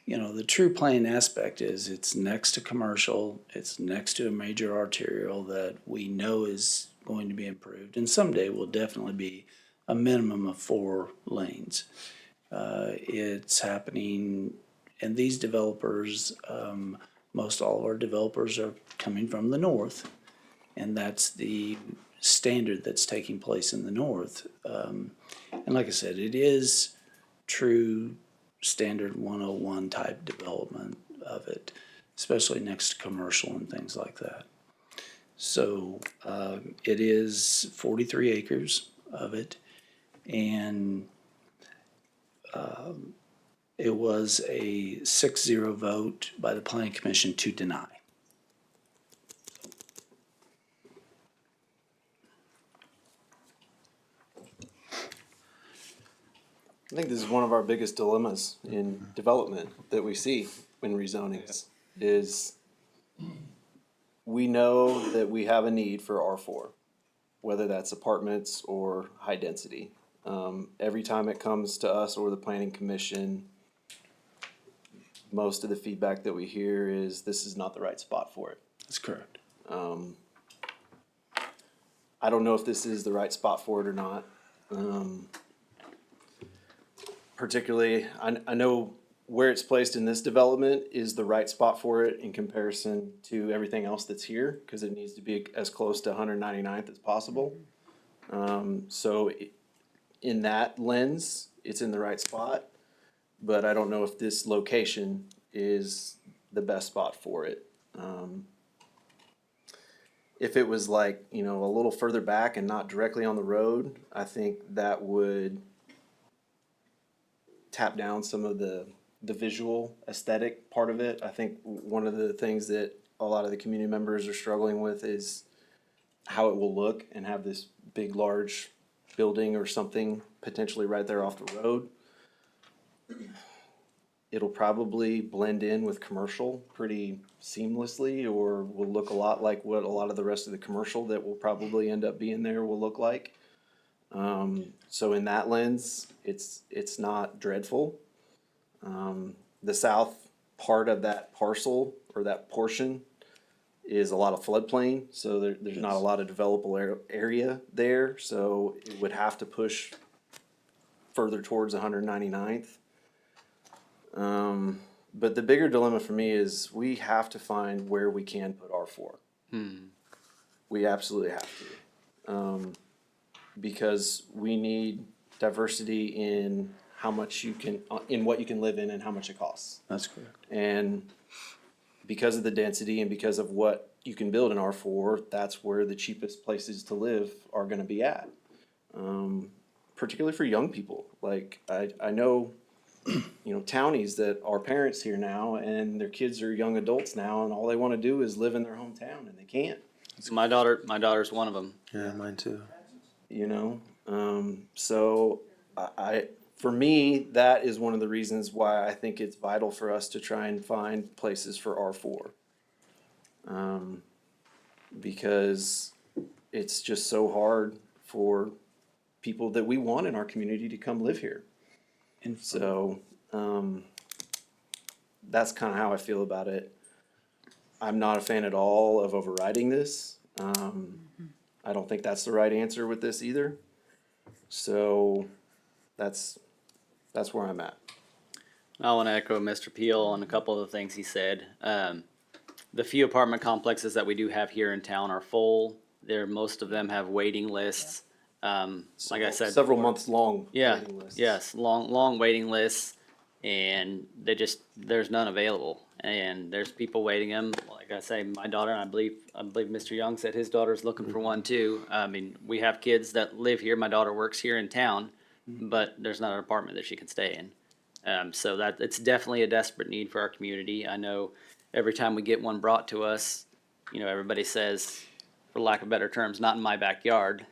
the true plain aspect is it's next to commercial, it's next to a major arterial that we know is going to be improved, and someday will definitely be a minimum of 4 lanes. It's happening, and these developers, most all of our developers are coming from the north, and that's the standard that's taking place in the north. And like I said, it is true standard 101 type development of it, especially next to commercial and things like that. So it is 43 acres of it, and it was a 6-0 vote by the Planning Commission to deny. I think this is one of our biggest dilemmas in development that we see in rezonings is we know that we have a need for R4, whether that's apartments or high density. Every time it comes to us or the planning commission, most of the feedback that we hear is this is not the right spot for it. That's correct. I don't know if this is the right spot for it or not. Particularly, I know where it's placed in this development is the right spot for it in comparison to everything else that's here, because it needs to be as close to 199th as possible. So in that lens, it's in the right spot, but I don't know if this location is the best spot for it. if it was like, you know, a little further back and not directly on the road, I think that would tap down some of the visual aesthetic part of it. I think one of the things that a lot of the community members are struggling with is how it will look and have this big, large building or something potentially right there off the road. It'll probably blend in with commercial pretty seamlessly, or will look a lot like what a lot of the rest of the commercial that will probably end up being there will look like. So in that lens, it's not dreadful. The south part of that parcel or that portion is a lot of floodplain, so there's not a lot of developable area there, so it would have to push further towards 199th. But the bigger dilemma for me is we have to find where we can put R4. We absolutely have to. Because we need diversity in how much you can, in what you can live in and how much it costs. That's correct. And because of the density and because of what you can build in R4, that's where the cheapest places to live are gonna be at. Particularly for young people. Like, I know, you know, townies that are parents here now and their kids are young adults now and all they wanna do is live in their hometown and they can't, My daughter's one of them. Yeah, mine too. you know? So for me, that is one of the reasons why I think it's vital for us to try and find places for R4. Because it's just so hard for people that we want in our community to come live here. And so, that's kind of how I feel about it. I'm not a fan at all of overriding this. I don't think that's the right answer with this either. So that's where I'm at. I want to echo Mr. Peel on a couple of the things he said. The few apartment complexes that we do have here in town are full. Most of them have waiting lists. Like I said, Several months long. yeah, waiting lists. yes, long waiting lists, and there's none available. And there's people waiting them. Like I say, my daughter, and I believe Mr. Young said his daughter's looking for one too. I mean, we have kids that live here. My daughter works here in town, but there's not an apartment that she can stay in. So that it's definitely a desperate need for our community. I know every time we get one brought to us, you know, everybody says, for lack of better terms, not in my backyard.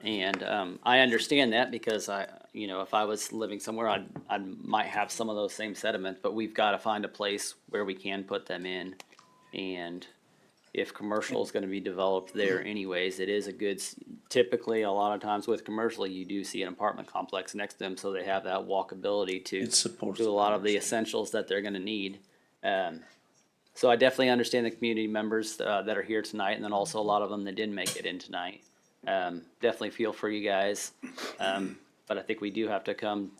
And I understand that because if I was living somewhere, I might have some of those same sentiments, but we've got to find a place where we can put them in. And if commercial is going to be developed there anyways, it is typically a lot of times with commercial, you do see an apartment complex next to them, so they have that walkability to It supports do a lot of the essentials that they're going to need. So I definitely understand the community members that are here tonight, and then also a lot of them that didn't make it in tonight. Definitely feel for you guys, but I think we do have to come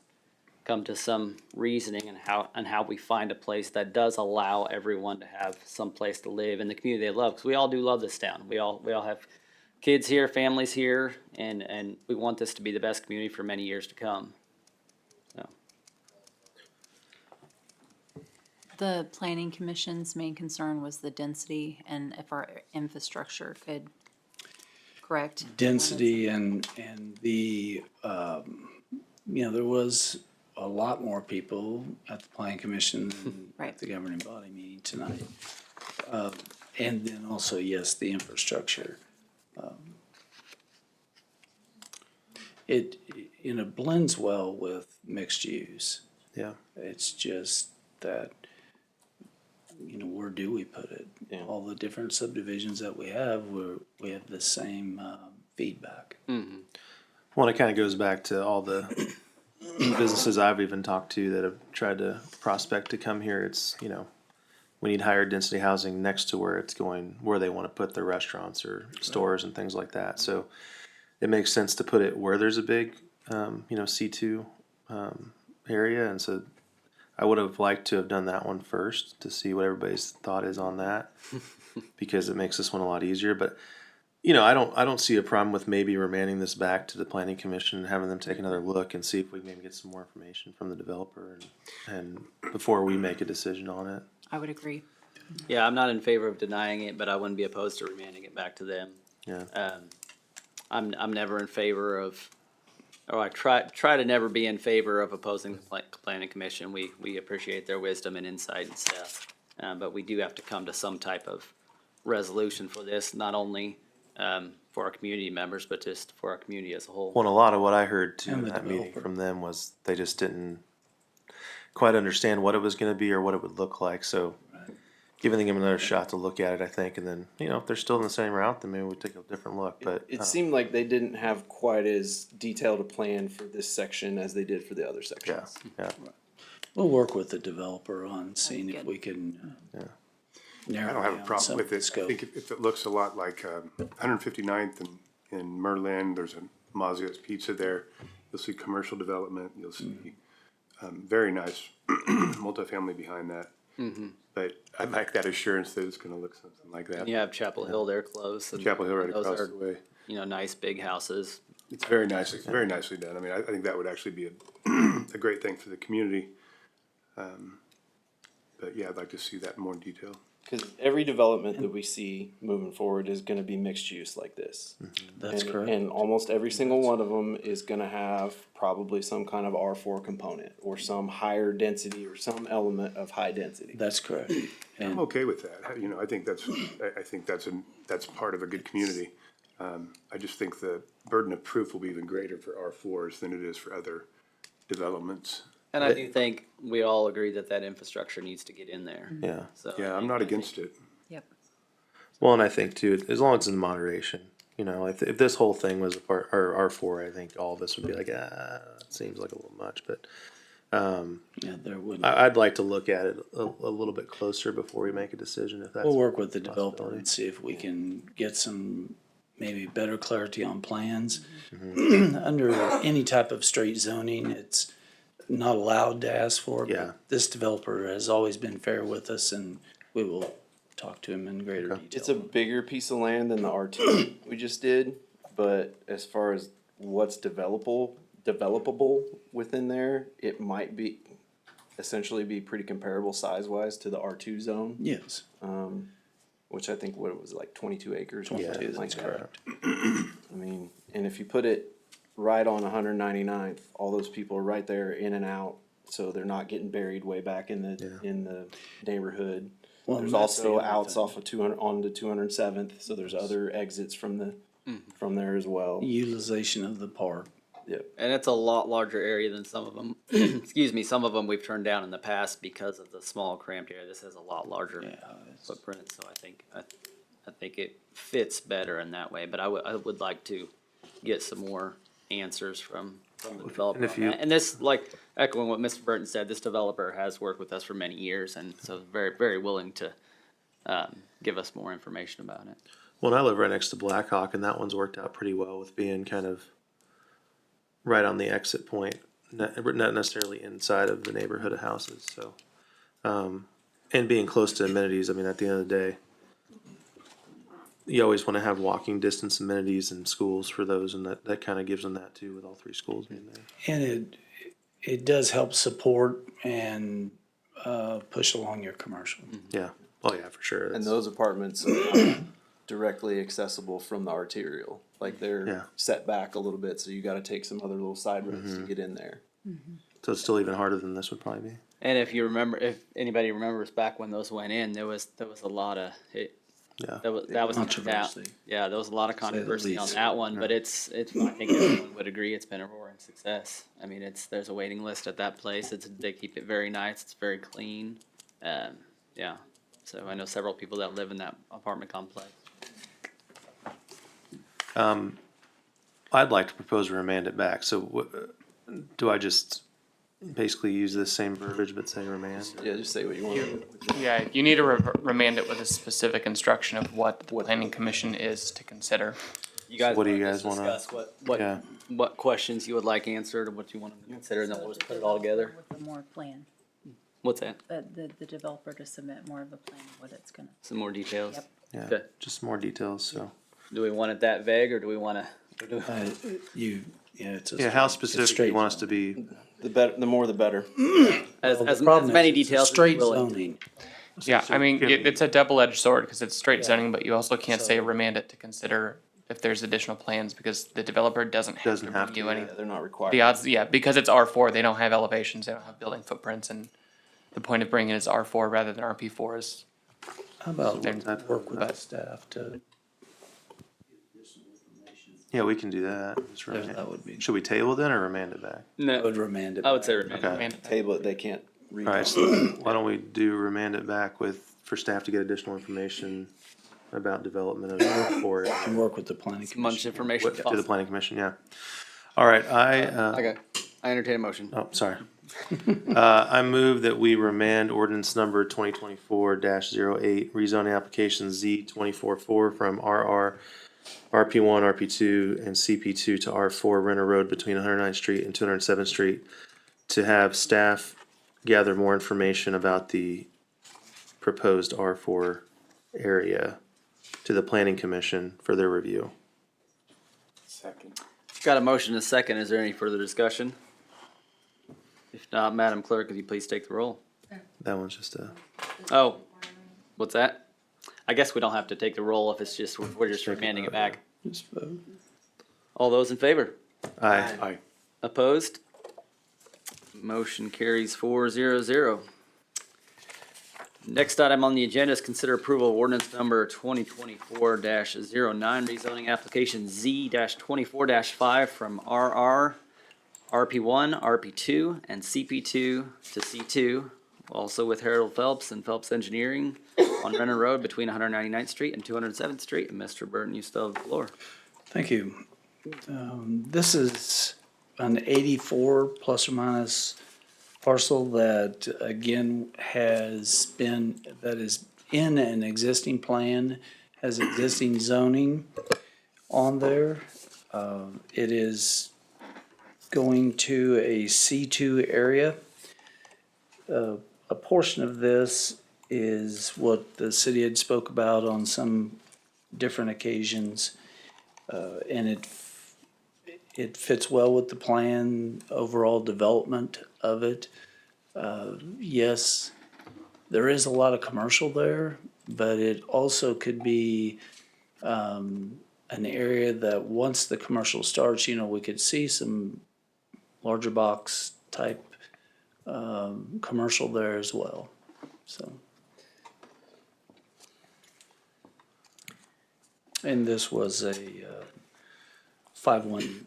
to some reasoning and how we find a place that does allow everyone to have some place to live in the community they love. Because we all do love this town. We all have kids here, families here, and we want this to be the best community for many years to come. So. The planning commission's main concern was the density and if our infrastructure could, correct? Density and the, there was a lot more people at the planning commission than Right. at the governing body meeting tonight. And then also, yes, the infrastructure. It blends well with mixed use. Yeah. It's just that, where do we put it? Yeah. All the different subdivisions that we have, we have the same feedback. Mm-hmm. Well, it kind of goes back to all the businesses I've even talked to that have tried to prospect to come here. It's, we need higher density housing next to where it's going, where they want to put their restaurants or stores and things like that. So it makes sense to put it where there's a big, C2 area. And so I would have liked to have done that one first to see what everybody's thought is on that because it makes this one a lot easier. But I don't see a problem with maybe remanding this back to the planning commission and having them take another look and see if we maybe get some more information from the developer and before we make a decision on it. I would agree. Yeah, I'm not in favor of denying it, but I wouldn't be opposed to remanding it back to them. Yeah. I'm never in favor of, or I try to never be in favor of opposing the planning commission. We appreciate their wisdom and insight and stuff. But we do have to come to some type of resolution for this, not only, for our community members, but just for our community as a whole. Well, and a lot of what I heard too And in the that meeting developer. from them was they just didn't quite understand what it was gonna be or what it would look like, so giving them another shot to look at it, I think, and then, you know, if they're still in the same route, then maybe we'll take a different look, but. It seemed like they didn't have quite as detailed a plan for this section as they did for the other Yeah, sections. yeah. We'll work with the developer on seeing if good. we can Yeah. narrow I don't have a down problem some with of the it. I scope. think if it looks a lot like 159th in Merlin, there's a Mazio's Pizza there. You'll see commercial development. You'll see very nice multifamily behind that. But I'd like that assurance that it's going to look something like that. And you have Chapel Hill there close. And Chapel Hill right those across are, the way. you know, nice big houses. It's very nice. It's very nicely done. I mean, I think that would actually be a great thing for the community. But yeah, I'd like to see that in more detail. Because every development that we see moving forward is gonna be mixed use like this. That's And- correct. And almost every single one of them is gonna have probably some kind of R4 component or some higher density or some element of high density. That's correct. I'm And okay with that. You know, I think that's part of a good community. I just think the burden of proof will be even greater for R4s than it is for other developments. And I do think we all agree that that infrastructure needs to get in there. Yeah. So Yeah, I'm not against it. Yep. Well, and I think too, as long as it's in moderation, you know, if this whole thing was a part, or R4, I think all of us would be like, it seems like a little much, but, yeah, there wouldn't. I'd like to look at it a little bit closer before we make a decision, if that's. We'll work with the developer possibility. and see if we can get some maybe better clarity on plans. Mm-hmm. Under any type of straight zoning, it's not allowed to ask for it. but Yeah. This developer has always been fair with us and we will talk to him in greater detail. It's a bigger piece of land than the R2 we just did, but as far as what's developable within there, it might be essentially be pretty comparable size-wise to the R2 zone, Yes, which I think what it was like 22 acres. 22, something like that's that. correct. I mean, and if you put it right on 199th, all those people are right there in and out, so they're not getting buried way back in the neighborhood. Well, There's that's the also other outs thing. off of 200 onto 207th, so there's other exits from there as well. Utilization of the park. Yep. And it's a lot larger area than some of them. Excuse me, some of them we've turned down in the past because of the small cramped area. This has a lot larger footprint, so I think it fits better in that way. But I would like to get some more answers from the developer. And if on you- that. And this, like echoing what Mr. Burton said, this developer has worked with us for many years, and so very, very willing to give us more information about it. Well, and I live right next to Blackhawk, and that one's worked out pretty well with being kind of right on the exit point, not necessarily inside of the neighborhood of houses, so. And being close to amenities, I mean, at the end of the day, you always want to have walking distance amenities and schools for those, and that kind of gives them that too, with all three schools being there. And it does help support and push along your commercial. Yeah, oh yeah, for sure. And That's- those apartments are directly accessible from the arterial. Like Yeah. they're set back a little bit, so you gotta take some other little side roads to get in there. So it's still even harder than this would probably be. And if you remember, if anybody remembers back when those went in, there was a lot of Yeah. that was Controversy. yeah, there was a lot of Say the controversy on least. that one, but it's I think everyone would agree it's been a roaring success. I mean, there's a waiting list at that place. They keep it very nice. It's very clean. Yeah. So I know several people that live in that apartment complex. I'd like to propose we remand it back, so do I just basically use this same verbiage but say remand? Yeah, just say what you want. Yeah, you need to remand it with a specific instruction of what the planning commission is to consider. You guys, What do you wanna guys just wanna- discuss Yeah. what questions you would like answered, or what you want to consider, and then we'll just put it all together. With a more plan, What's that? the developer to submit more of a plan of what it's gonna. Some more details. Yep. Yeah, Okay. just more details, so. Do we want it that vague, or do we want to? It's a Yeah, how straight- it's a specific do straight you want us zone. to be? The more the better. As Well, the as problem many is it's a details as straight you're willing. zoning. Yeah, I mean, Can we- it's a double-edged sword because it's straight Yeah. zoning, but you also can't say So- remand it to consider if there's additional plans because the developer doesn't have to review any. They're not required. The odds, yeah, because it's R4, they don't have elevations, they don't have building footprints, and the point of bringing it is R4 rather than RP4 is, How about Then- work with the but- staff to, Yeah, we can do that. Just Yeah, remand- that would be- Should we table then or remand it back? I No, would remand it. I would say back. remand. Okay. remand it. Table it, they can't read. All right, so why don't we do remand it back for staff to get additional information about development of for it And work with the planning As much commission. information as to the possible. planning commission, yeah. All right, Okay, I entertain a motion. oh, sorry. I move that we remand ordinance number 2024-08, rezoning application Z 24-4 from RR, RP1, RP2, and CP2 to R4 Renner Road between 109th Street and 207th Street, to have staff gather more information about the proposed R4 area to the planning commission for their review. Second. Got a motion and a second. Is there any further discussion? If not, Madam Clerk, could you please take the roll? That one's just a. Oh, what's that? I guess we don't have to take the roll if it's just, we're just remanding it back. Just vote. All those in favor? Aye. Aye. Opposed? Motion carries 4-0-0. Next item on the agenda is consider approval of ordinance number 2024-09, rezoning application Z-24-5 from RR, RP1, RP2, and CP2 to C2, also with Harold Phelps and Phelps Engineering on Renner Road between 199th Street and 207th Street. And Mr. Burton, you still have the floor. Thank you. This is an 84 plus or minus parcel that again that is in an existing plan, has existing zoning on there. It is going to a C2 area. A portion of this is what the city had spoke about on some different occasions. And it fits well with the plan, overall development of it. Yes, there is a lot of commercial there, but it also could be an area that once the commercial starts, we could see some larger box type commercial there as well, so. And this was a 5-1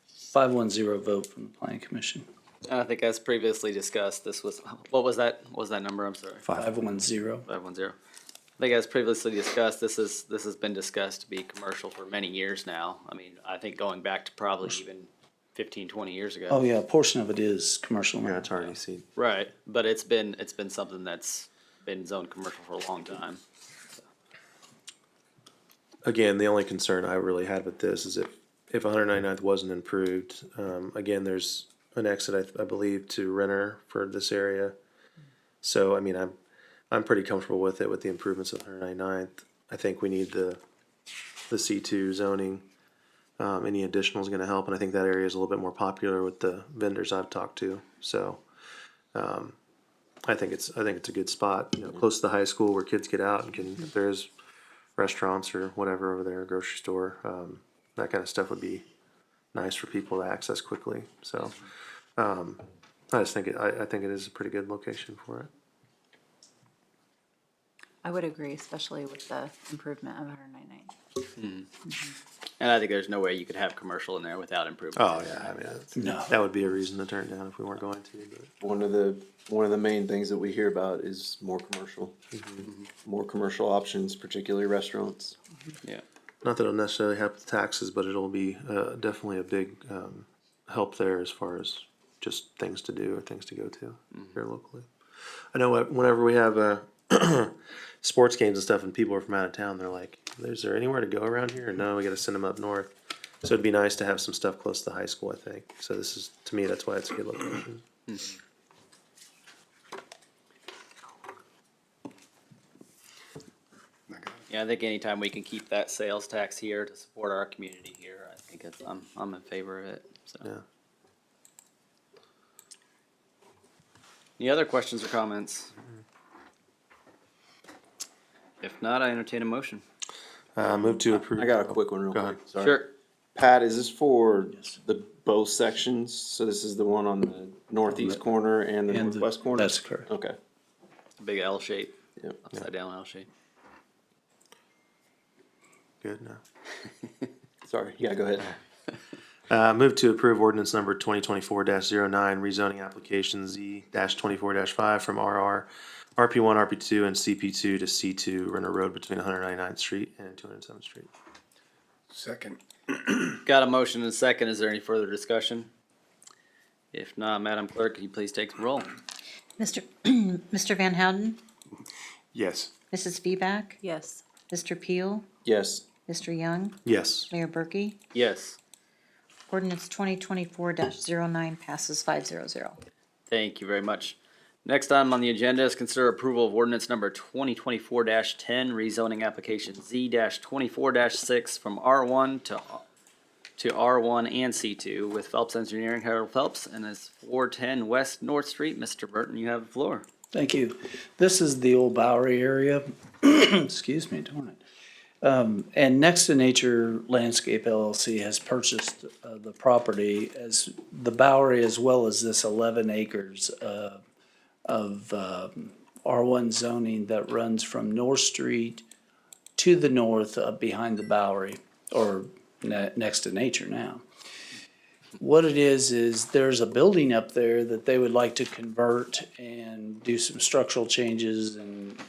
510 vote from the planning commission. And I think as previously discussed, this was, what was that number? I'm sorry. 510. 510. I think as previously discussed, this has been discussed to be commercial for many years now. I mean, I think going back to probably even 15, 20 years ago. Oh, yeah, a portion of it is commercial. Yeah, it's already seen. Right, but it's been something that's been zoned commercial for a long time. Again, the only concern I really had with this is if 199th wasn't improved, again, there's an exit, I believe, to Renner for this area. So, I mean, I'm pretty comfortable with it, with the improvements of 199th. I think we need the C2 zoning. Any additional is gonna help, and I think that area is a little bit more popular with the vendors I've talked to, so. I think it's a good spot, close to the high school where kids get out and can, if there's restaurants or whatever over there, grocery store, that kind of stuff would be nice for people to access quickly, so. I just think I think it is a pretty good location for it. I would agree, especially with the improvement of 199. And I think there's no way you could have commercial in there without improvement. Oh, yeah, I mean, No. that would be a reason to turn it down if we weren't going to, but. One of the main things that we hear about is more commercial. More commercial options, particularly restaurants. Yeah. Not that it'll necessarily help the taxes, but it'll be definitely a big help there as far as just things to do or things to go to here locally. I know whenever we have sports games and stuff and people are from out of town, they're like, is there anywhere to go around here? No, we gotta send them up north. So it'd be nice to have some stuff close to the high school, I think. So this is, to me, that's why it's a good location. Yeah, I think anytime we can keep that sales tax here to support our community here, I think I'm in favor of it, so. Yeah. Any other questions or comments? If not, I entertain a motion. Move to approve. I got a quick one real Go quick. ahead. Sorry. Sure. Pat, is this for the both sections? So this is the one on the northeast corner and the And northwest corner? That's correct. Okay. Big L shape, Yep. upside down L shape. Good, no. Sorry. Yeah, go ahead. Move to approve ordinance number 2024-09, rezoning application Z-24-5 from RR, RP1, RP2, and CP2 to C2, Renner Road between 199th Street and 207th Street. Second. Got a motion and a second. Is there any further discussion? If not, Madam Clerk, can you please take the roll? Mr. Van Houten, Yes. Mrs. Feback, Yes. Mr. Peel, Yes. Mr. Young, Yes. Mayor Berkey. Yes. Ordinance 2024-09 passes 500. Thank you very much. Next item on the agenda is consider approval of ordinance number 2024-10, rezoning application Z-24-6 from R1 to R1 and C2 with Phelps Engineering, Harold Phelps, and it's 410 West North Street. Mr. Burton, you have the floor. Thank you. This is the old Bowery area. Excuse me, darn it. And Next to Nature Landscape LLC has purchased the property as the Bowery as well as this 11 acres of R1 zoning that runs from North Street to the north behind the Bowery, or Next to Nature now. What it is there's a building up there that they would like to convert and do some structural changes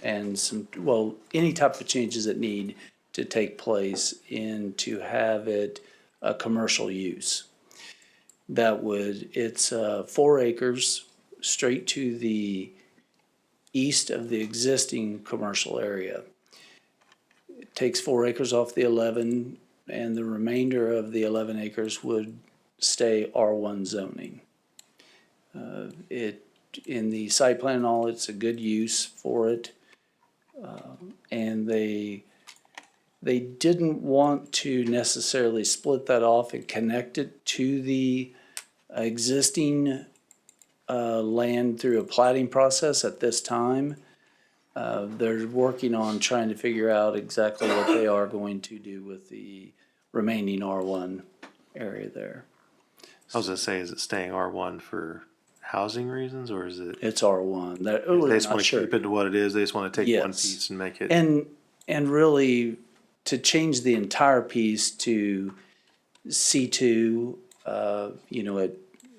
and some, well, any type of changes that need to take place and to have it a commercial use. It's 4 acres straight to the east of the existing commercial area. It takes 4 acres off the 11, and the remainder of the 11 acres would stay R1 zoning. In the site plan and all, it's a good use for it. And they didn't want to necessarily split that off and connect it to the existing land through a plating process at this time. They're working on trying to figure out exactly what they are going to do with the remaining R1 area there. I was gonna say, is it staying R1 for housing reasons, or is it? It's R1. They just wanna keep it to what it is, they just wanna take one Yes. piece and make it. And really, to change the entire piece to C2,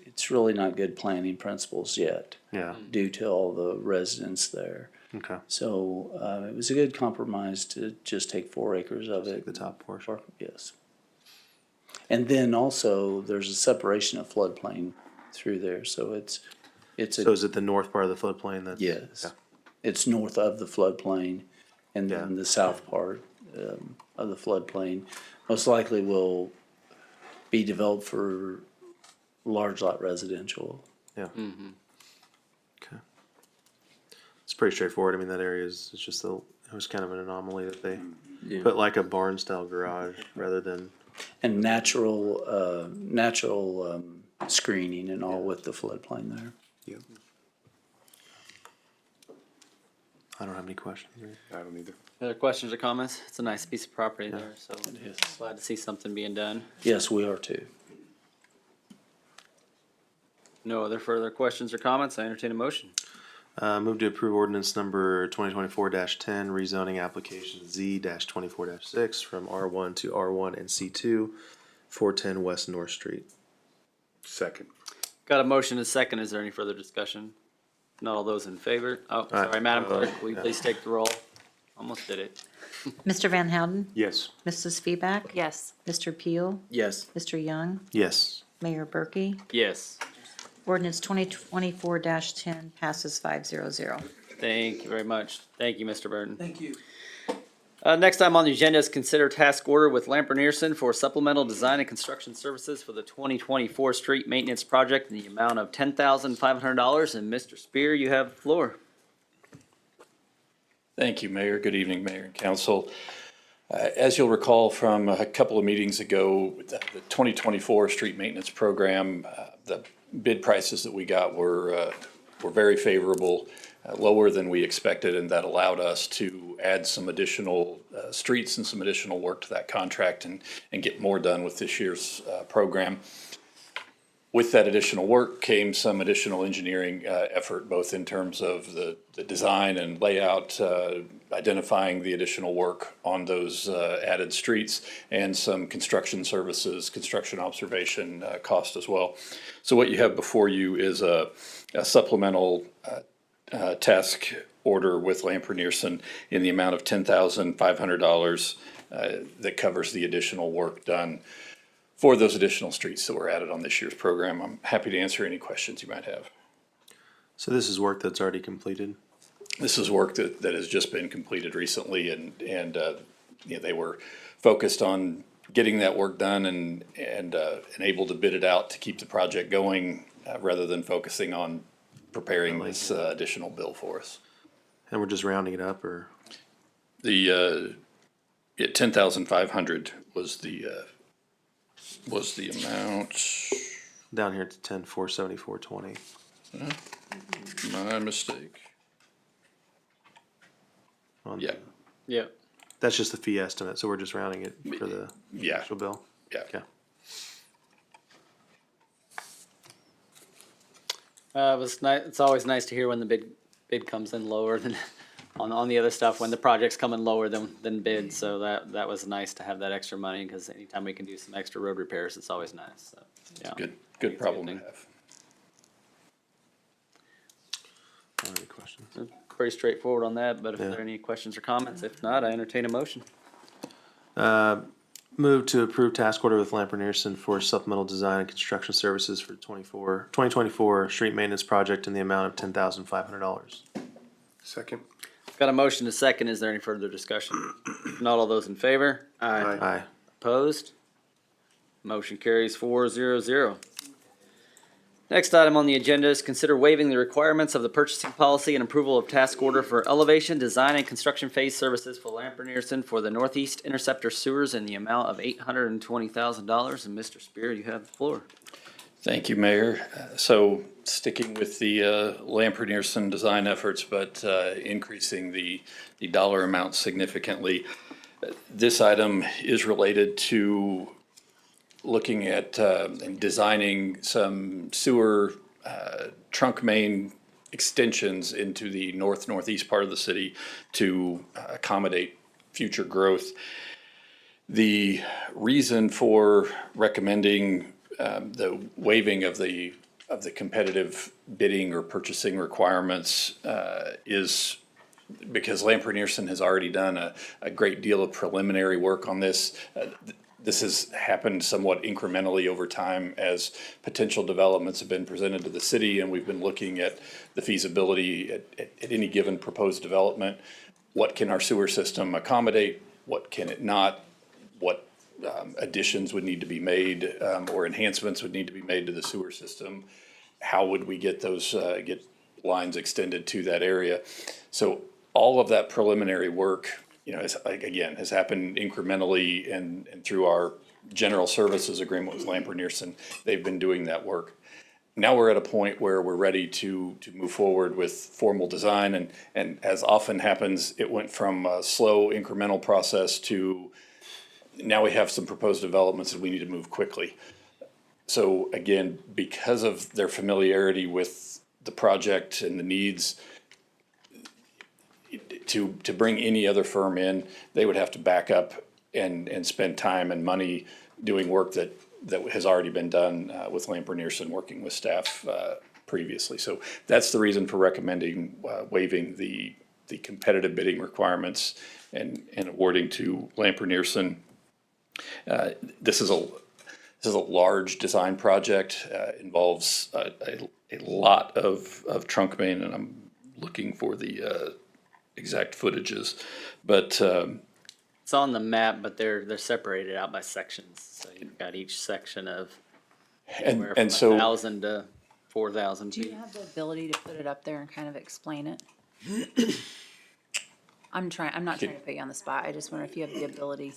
it's really not good planning principles yet. Yeah. Due to all the residents there. Okay. So, it was a good compromise to just take 4 acres of it. The top portion. Yes. And then also, there's a separation of floodplain through there, so it's So is it the north part of the floodplain that's? yes. Okay. It's north of the floodplain, and then the south part of the floodplain most likely will be developed for large lot residential. Yeah. Okay. It's pretty straightforward. I mean, that area is, it's just it was kind of an anomaly that they put like a barn style garage rather than. And natural screening and all with the floodplain there. Yeah. I don't have any questions. I don't either. Other questions or comments? It's a nice piece of property there, so It is. glad to see something being done. Yes, we are too. No other further questions or comments? I entertain a motion. Move to approve ordinance number 2024-10, rezoning application Z-24-6 from R1 to R1 and C2, 410 West North Street. Second. Got a motion and a second. Is there any further discussion? Not all those in favor? Oh, sorry, Madam Clerk, will you please take the roll? Almost did it. Mr. Van Houten, Yes. Mrs. Feback, Yes. Mr. Peel, Yes. Mr. Young, Yes. Mayor Berkey. Yes. Ordinance 2024-10 passes 500. Thank you very much. Thank you, Mr. Burton. Thank you. Next item on the agenda is consider task order with Lamper-Nearson for supplemental design and construction services for the 2024 street maintenance project in the amount of $10,500. And Mr. Spear, you have the floor. Thank you, Mayor. Good evening, Mayor and Council. As you'll recall from a couple of meetings ago, the 2024 street maintenance program, the bid prices that we got were were very favorable, lower than we expected, and that allowed us to add some additional streets and some additional work to that contract and get more done with this year's program. With that additional work came some additional engineering effort, both in terms of the design and layout, identifying the additional work on those added streets, and some construction services, construction observation cost as well. So what you have before you is a supplemental task order with Lamper-Nearson in the amount of $10,500 that covers the additional work done for those additional streets that were added on this year's program. I'm happy to answer any questions you might have. So this is work that's already completed? This is work that has just been completed recently, and they were focused on getting that work done and able to bid it out to keep the project going rather than focusing on preparing this additional bill for us. And we're just rounding it up, or? The 10,500 was the amount. Down here it's 10,474.20. My mistake. Yeah. Yeah. That's just the fee estimate, so we're just rounding it for the actual bill? Yeah. Okay. It was nice. It's always nice to hear when the bid comes in lower than on the other stuff, when the project's coming lower than bid. So that was nice to have that extra money, because anytime we can do some extra road repairs, it's always nice. So, yeah. Good problem to have. Any questions? Pretty straightforward on that, but if there are any questions or comments, if not, I entertain a motion. Move to approve task order with Lamper-Nearson for supplemental design and construction services for 2024 street maintenance project in the amount of $10,500. Second. Got a motion to second. Is there any further discussion? If not, all those in favor? Aye. Opposed? Motion carries 4-0-0. Next item on the agenda is consider waiving the requirements of the purchasing policy and approval of task order for elevation, design, and construction phase services for Lamper-Nearson for the Northeast Interceptor sewers in the amount of $820,000. And Mr. Spear, you have the floor. Thank you, Mayor. So sticking with the Lamper-Nearson design efforts, but increasing the dollar amount significantly. This item is related to looking at and designing some sewer trunk main extensions into the northeast part of the city to accommodate future growth. The reason for recommending the waiving of the competitive bidding or purchasing requirements is because Lamper-Nearson has already done a great deal of preliminary work on this. This has happened somewhat incrementally over time as potential developments have been presented to the city, and we've been looking at the feasibility at any given proposed development. What can our sewer system accommodate? What can it not? What additions would need to be made or enhancements would need to be made to the sewer system? How would we get those get lines extended to that area? So all of that preliminary work, has happened incrementally and through our general services agreement with Lamper-Nearson. They've been doing that work. Now we're at a point where we're ready to move forward with formal design, and as often happens, it went from a slow incremental process to now we have some proposed developments and we need to move quickly. So again, because of their familiarity with the project and the needs, to bring any other firm in, they would have to back up and spend time and money doing work that has already been done with Lamper-Nearson, working with staff previously. So that's the reason for recommending waiving the competitive bidding requirements and awarding to Lamper-Nearson. This is a large design project, involves a lot of trunk main, and I'm looking for the exact footages, but It's on the map, but they're separated out by sections. So you've got each section of anywhere from 1,000 to 4,000 Do you feet. have the ability to put it up there and kind of explain it? I'm not trying to put you on the spot. I just wonder if you have the ability.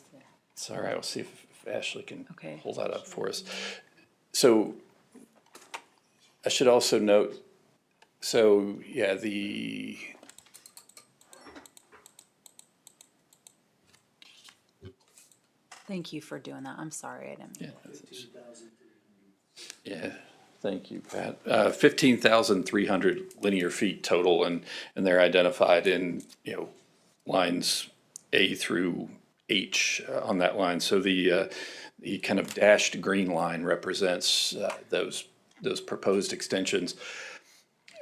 It's all right. We'll see if Ashley can Okay. pull that up for us. So I should also note So, yeah, Thank you for doing that. I'm sorry, I didn't mean. yeah, thank you, Pat. 15,300 linear feet total, and they're identified in, lines A through H on that line. So the kind of dashed green line represents those proposed extensions.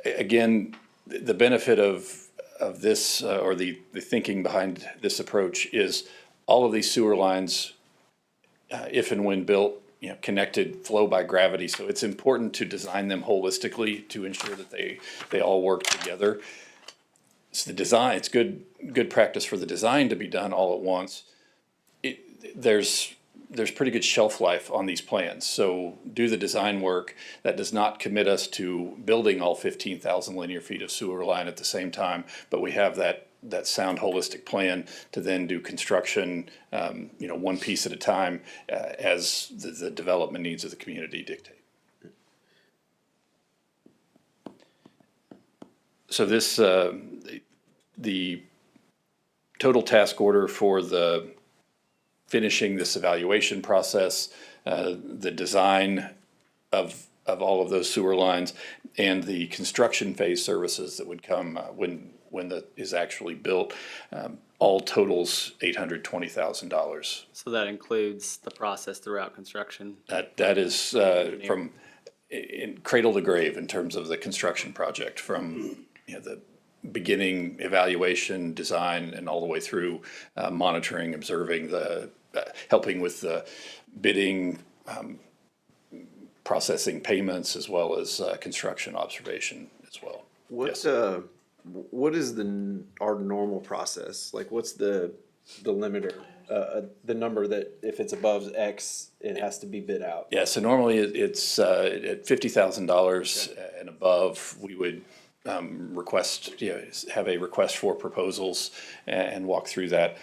Again, the benefit of this, or the thinking behind this approach is all of these sewer lines, if and when built, connected, flow by gravity. So it's important to design them holistically to ensure that they all work together. It's the design. It's good practice for the design to be done all at once. There's pretty good shelf life on these plans. So do the design work. That does not commit us to building all 15,000 linear feet of sewer line at the same time, but we have that sound holistic plan to then do construction, one piece at a time, as the development needs of the community dictate. So this, the total task order for the finishing this evaluation process, the design of all of those sewer lines, and the construction phase services that would come when that is actually built, all totals $820,000. So that includes the process throughout construction? That is from in cradle to grave in terms of the construction project, from the beginning evaluation, design, and all the way through monitoring, observing, helping with the bidding, processing payments, as well as construction observation as well. What is our normal process? Like, what's the limiter, the number that if it's above X, it has to be bid out? Yeah, so normally it's at $50,000 and above, we would request, have a request for proposals and walk through that.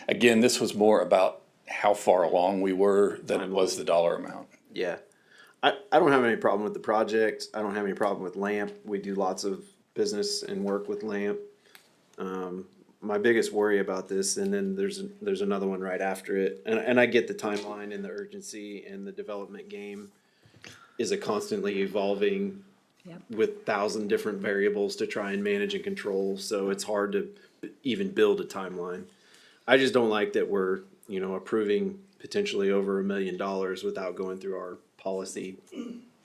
Again, this was more about how far along we were than it was the dollar amount. Yeah. I don't have any problem with the project. I don't have any problem with LAMP. We do lots of business and work with LAMP. My biggest worry about this, and then there's another one right after it, and I get the timeline and the urgency, and the development game is a constantly evolving with 1,000 different variables to try and manage and control, so it's hard to even build a timeline. I just don't like that we're, approving potentially over $1 million without going through our policy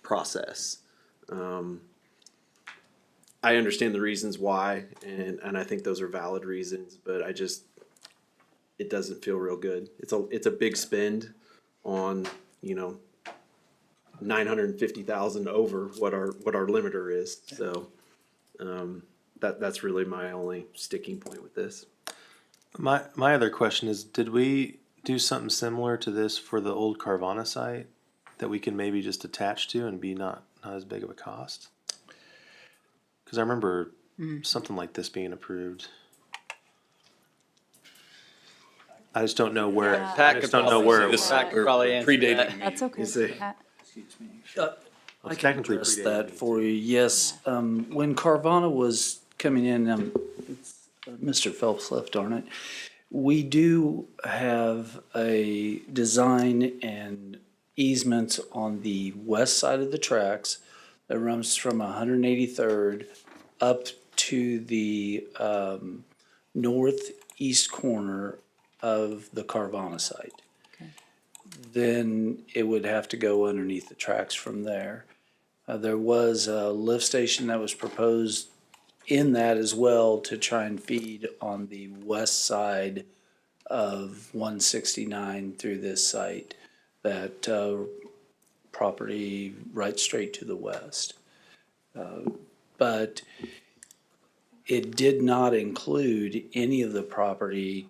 process. I understand the reasons why, and I think those are valid reasons, but it doesn't feel real good. It's a big spend on, 950,000 over what our limiter is. So, that's really my only sticking point with this. My other question is, did we do something similar to this for the old Carvana site that we can maybe just attach to and be not as big of a cost? Because I remember something like this being approved. I just don't know where. Pat I just could don't know where it probably- was. Pat could probably answer Predating that. me. That's okay. Pat. I can address that for you. Yes, when Carvana was coming in, Mr. Phelps left, darn it. We do have a design and easement on the west side of the tracks that runs from 183rd up to the northeast corner of the Carvana site. Then it would have to go underneath the tracks from there. There was a lift station that was proposed in that as well to try and feed on the west side of 169 through this site, that property right straight to the west. But it did not include any of the property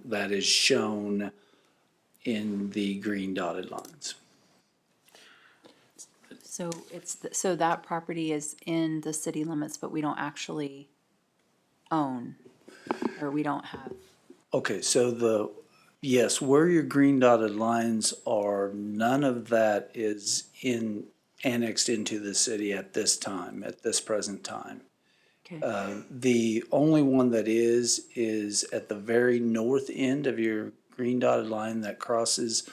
that is shown in the green dotted lines. So so that property is in the city limits, but we don't actually own, or we don't have. Okay, so yes, where your green dotted lines are, none of that is in annexed into the city at this time, at this present time. Okay. The only one that is at the very north end of your green dotted line that crosses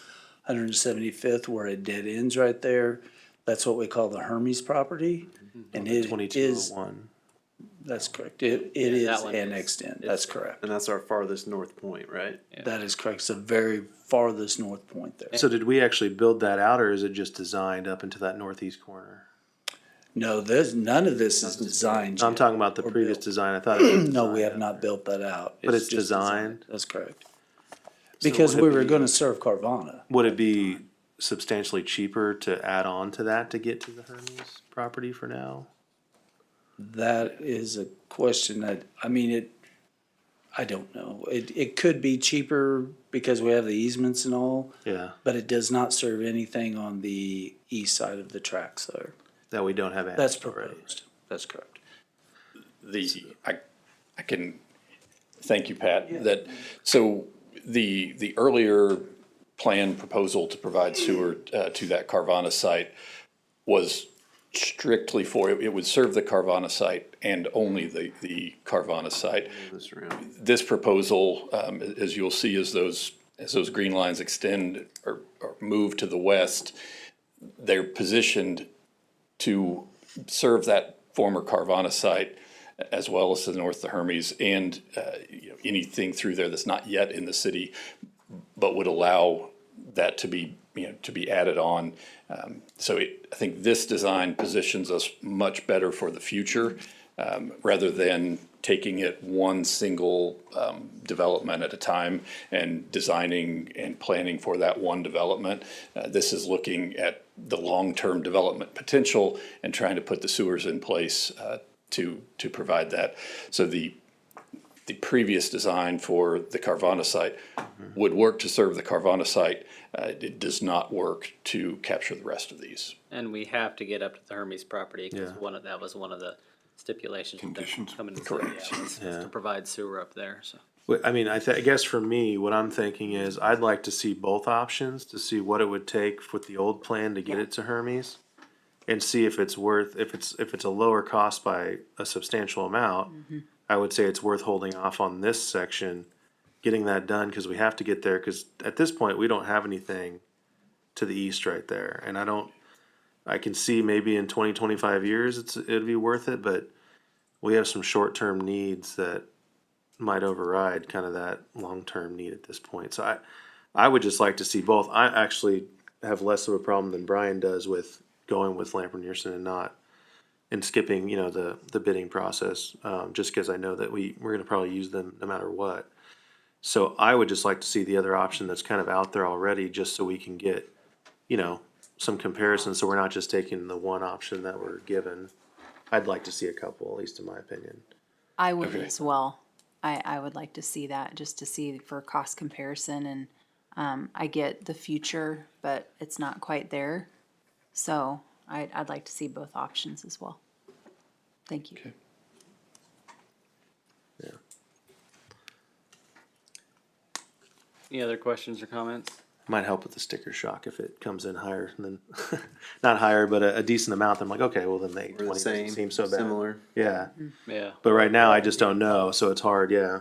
175th where it dead ends right there. That's what we call the Hermes property. And it is, 2201. that's correct. It Yeah, is that one is- annexed in. That's correct. And that's our farthest north point, right? That is correct. It's the very farthest north point there. So did we actually build that out, or is it just designed up into that northeast corner? No, none of this is designed I'm yet. talking about the or previous built. design. I thought it was No, we designed have out not there. built that out. But it's just designed? That's correct. So Because would we it were be- gonna serve Carvana. Would it be substantially cheaper to add on to that to get to the Hermes property for now? That is a question that, I mean, I don't know. It could be cheaper because we have the easements and all, Yeah, but it does not serve anything on the east side of the tracks there. that we don't have. That's access already. proposed. That's correct. I can, thank you, Pat, that, so the earlier plan proposal to provide sewer to that Carvana site was strictly for, it would serve the Carvana site and only the Carvana site. This round. This proposal, as you'll see, as those green lines extend or move to the west, they're positioned to serve that former Carvana site as well as to the north of the Hermes and anything through there that's not yet in the city, but would allow that to be to be added on. So I think this design positions us much better for the future, rather than taking it one single development at a time and designing and planning for that one development. This is looking at the long-term development potential and trying to put the sewers in place to provide that. So the previous design for the Carvana site would work to serve the Carvana site. It does not work to capture the rest of these. And we have to get up to the Hermes property, because Yeah. that was one of the stipulations. Conditions. Coming to Correct. was Yeah. to provide sewer up there, so. Well, I mean, I guess for me, what I'm thinking is I'd like to see both options to see what it would take with the old plan to get it to Hermes, and see if it's worth if it's a lower cost by a substantial amount. I would say it's worth holding off on this section, getting that done because we have to get there. Because at this point, we don't have anything to the east right there, and I can see maybe in 20, 25 years it'd be worth it, but we have some short-term needs that might override kind of that long-term need at this point. So I would just like to see both. I actually have less of a problem than Brian does with going with Lamper Nearson and skipping, the bidding process, just because I know that we're gonna probably use them no matter what. So I would just like to see the other option that's kind of out there already, just so we can get, some comparisons, so we're not just taking the one option that we're given. I'd like to see a couple, at least in my opinion. I would as well. I would like to see that, just to see for cost comparison, and I get the future, but it's not quite there. So I'd like to see both options as well. Thank you. Yeah. Any other questions or comments? Might help with the sticker shock if it comes in higher than, not higher, but a decent amount. I'm like, okay, well then the We're the 820 doesn't same, seem so bad. similar. Yeah, Yeah. but right now I just don't know, so it's hard. Yeah,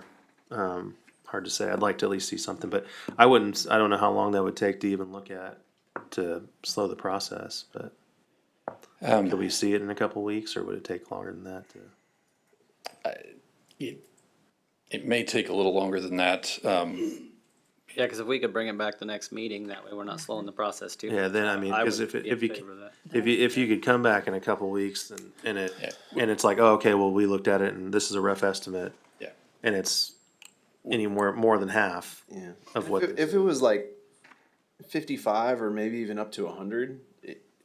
hard to say. I'd like to at least see something, but I don't know how long that would take to even look at to slow the process. But could we see it in a couple weeks, or would it take longer than that? It may take a little longer than that. Yeah, because if we could bring it back the next meeting, that way we're not slowing the process too. Yeah, then I mean, because would be in favor of that. if you could come back in a couple weeks and it's like, oh, okay, well, we looked at it and this is a rough estimate. Yeah. And it's any more than half Yeah. of what. If it was like 55 or maybe even up to 100,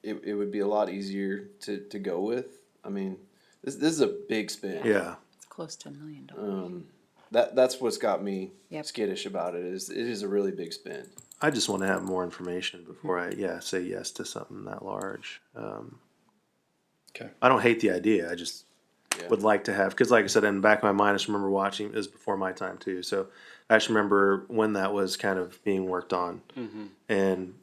it would be a lot easier to go with. I mean, this is a big spend. Yeah. It's close to $1 million. That's what's got me Yep. skittish about it. It is a really big spend. I just want to have more information before I say yes to something that large. Okay. I don't hate the idea. I just Yeah. would like to have, because like I said, in the back of my mind, I just remember watching. It was before my time too, so I just remember when that was kind of being worked on, and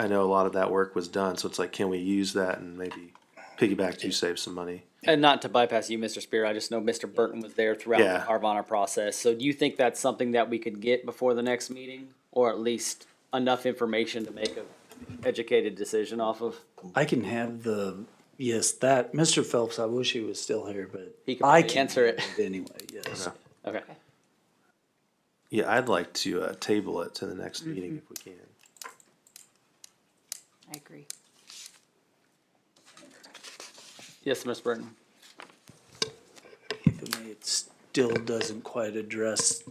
I know a lot of that work was done, so it's like, can we use that and maybe piggyback to save some money? And not to bypass you, Mr. Spear, I just know Mr. Burton was there throughout the Yeah. Carvana process. So do you think that's something that we could get before the next meeting? Or at least enough information to make a educated decision off of? I can have that, Mr. Phelps, I wish he was still here, but He can I probably can answer it. Anyway, yes. Okay. Yeah, I'd like to table it to the next meeting if we can. I agree. Yes, Ms. Burton. If it may, it still doesn't quite address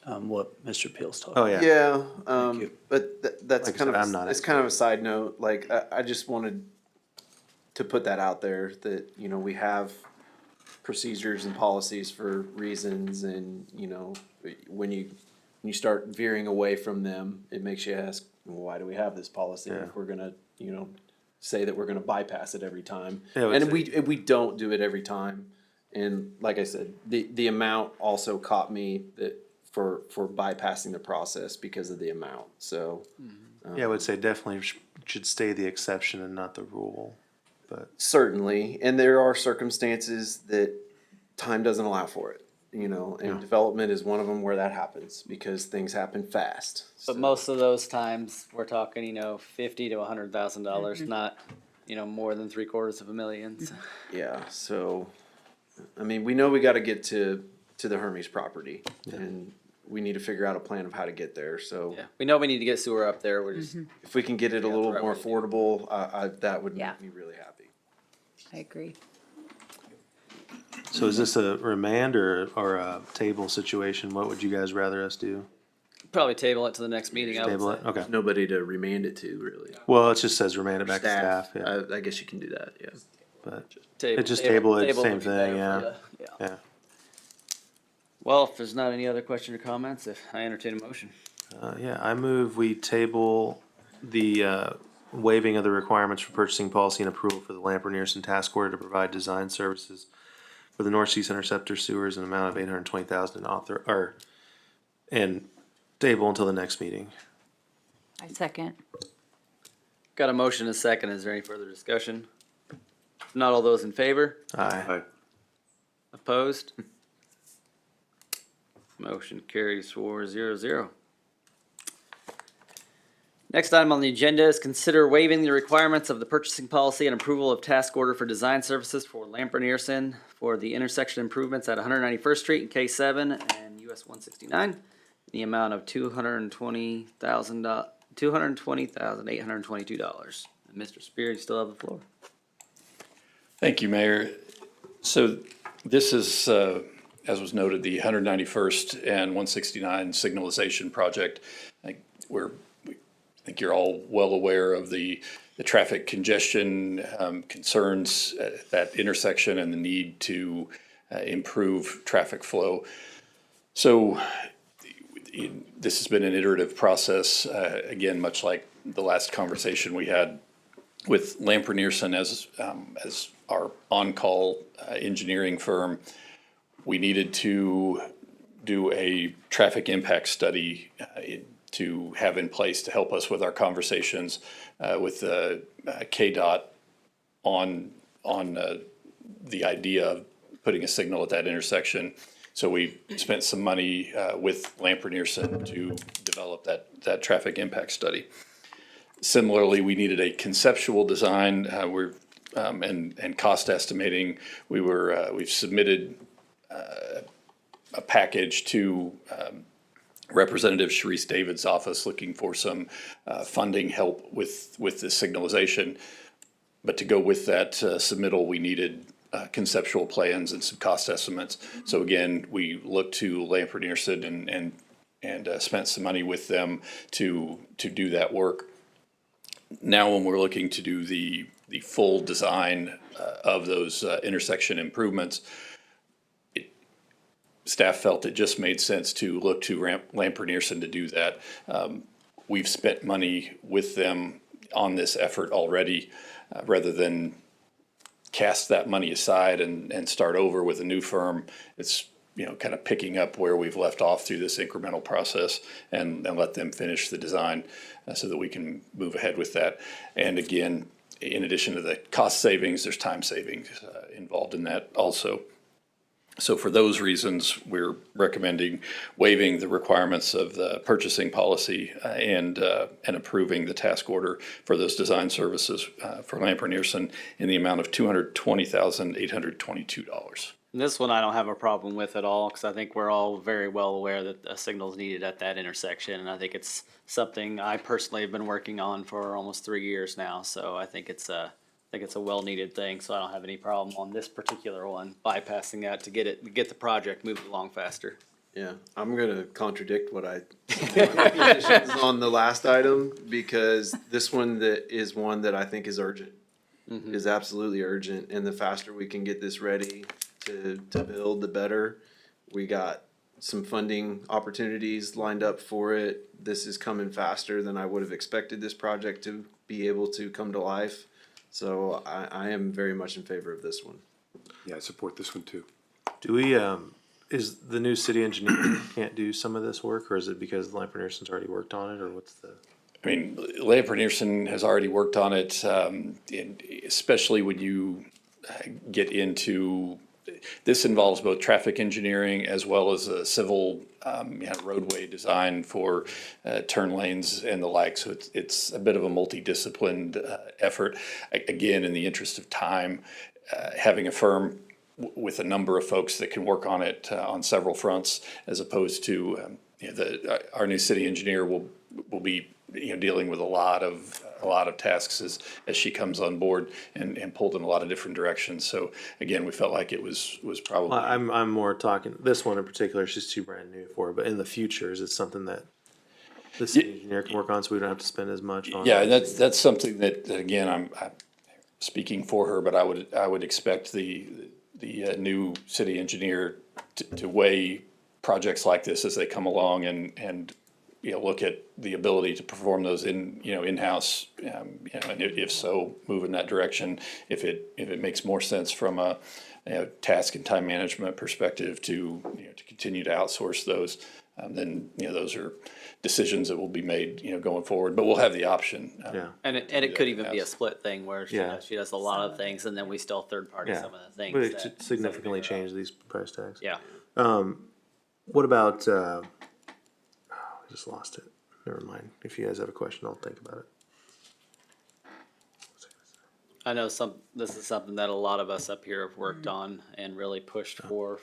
what Mr. Peel's talking Oh, about. yeah. Yeah, you. but that's Like I kind said, I'm of, not it's kind of a side note, like, I just wanted to put that out there, that, you know, we have procedures and policies for reasons, and, you know, when you start veering away from them, it makes you ask, well, why do we have this policy Yeah. if we're gonna, you know, say that we're gonna bypass it every time? Yeah, I would And say- we don't do it every time. And like I said, the amount also caught me that for bypassing the process because of the amount, so. Yeah, I would say definitely should stay the exception and not the rule, but. Certainly, and there are circumstances that time doesn't allow for it, you know, and Yeah. development is one of them where that happens because things happen fast. But most of those times, we're talking, you know, $50,000 to $100,000, not, you know, more than $750,000. So. Yeah, so, I mean, we know we gotta get to the Hermes property, and we need to figure out a plan of how to get there, so. Yeah, we know we need to get sewer up there. We're just, If we can get it a little more affordable, that would Yeah. make me really happy. I agree. So is this a remand or a table situation? What would you guys rather us do? probably table it to the next meeting, I would Table say. it, okay. Nobody to remand it to, really. Well, it just says remand it back to staff, yeah, I guess you can do that, yeah. but Table- it just table it, same would be thing, better for yeah, you. yeah. Well, if there's not any other questions or comments, if I entertain a motion. Yeah, I move we table the waiving of the requirements for purchasing policy and approval for the Lamper Nearson task order to provide design services for the North East Interceptor sewers in an amount of $820,000 and table until the next meeting. I second. Got a motion and a second. Is there any further discussion? If not, all those in favor? Aye. Opposed? Motion carries 4-0-0. Next item on the agenda is consider waiving the requirements of the purchasing policy and approval of task order for design services for Lamper Nearson for the intersection improvements at 191st Street and K7 and US 169 in the amount of $220,822. And Mr. Spear, you still have the floor. Thank you, Mayor. So this is, as was noted, the 191st and 169 signalization project. I think you're all well aware of the traffic congestion concerns at that intersection and the need to improve traffic flow. So this has been an iterative process, again, much like the last conversation we had with Lamper Nearson as our on-call engineering firm. We needed to do a traffic impact study to have in place to help us with our conversations with KDOT on the idea of putting a signal at that intersection. So we spent some money with Lamper Nearson to develop that traffic impact study. Similarly, we needed a conceptual design and cost estimating. We've submitted a package to Representative Sharice David's office looking for some funding help with the signalization. But to go with that submittal, we needed conceptual plans and some cost estimates. So again, we looked to Lamper Nearson and spent some money with them to do that work. Now, when we're looking to do the full design of those intersection improvements, staff felt it just made sense to look to Lamper Nearson to do that. We've spent money with them on this effort already, rather than cast that money aside and start over with a new firm. It's kind of picking up where we've left off through this incremental process and let them finish the design so that we can move ahead with that. And again, in addition to the cost savings, there's time savings involved in that also. So for those reasons, we're recommending waiving the requirements of the purchasing policy and approving the task order for those design services for Lamper Nearson in the amount of $220,822. And this one I don't have a problem with at all, because I think we're all very well aware that a signal is needed at that intersection, and I think it's something I personally have been working on for almost 3 years now, so I think it's a well-needed thing, so I don't have any problem on this particular one, bypassing that to get the project moved along faster. Yeah, I'm gonna contradict what I positions on the last item, because this one that is one that I think is urgent. Is absolutely urgent, and the faster we can get this ready to build, the better. We got some funding opportunities lined up for it. This is coming faster than I would have expected this project to be able to come to life. So I am very much in favor of this one. Yeah, I support this one too. Do we, is the new city engineer can't do some of this work, or is it because Lamper Nearson's already worked on it, or what's the? I mean, Lamper Nearson has already worked on it, and especially when you get into, this involves both traffic engineering as well as a civil roadway design for turn lanes and the like. So it's a bit of a multidisciplined effort. Again, in the interest of time, having a firm with a number of folks that can work on it on several fronts, as opposed to our new city engineer will be dealing with a lot of tasks as she comes on board and pulled in a lot of different directions. So again, we felt like it was probably. Well, I'm more talking, this one in particular, she's too brand new for it, but in the future, is it something that the city engineer can work on, so we don't have to spend as much on? Yeah, and that's something that again, I'm speaking for her, but I would expect the new city engineer to weigh projects like this as they come along and look at the ability to perform those in-house, and if so, move in that direction. If it makes more sense from a task and time management perspective to continue to outsource those, then those are decisions that will be made going forward. But we'll have the option. And it could even be a split thing where she does a lot of things, and then we still third party some of the things. But it should significantly change these price tags. Yeah. What about, I just lost it. Never mind. If you guys have a question, I'll think about it. I know this is something that a lot of us up here have worked on and really pushed for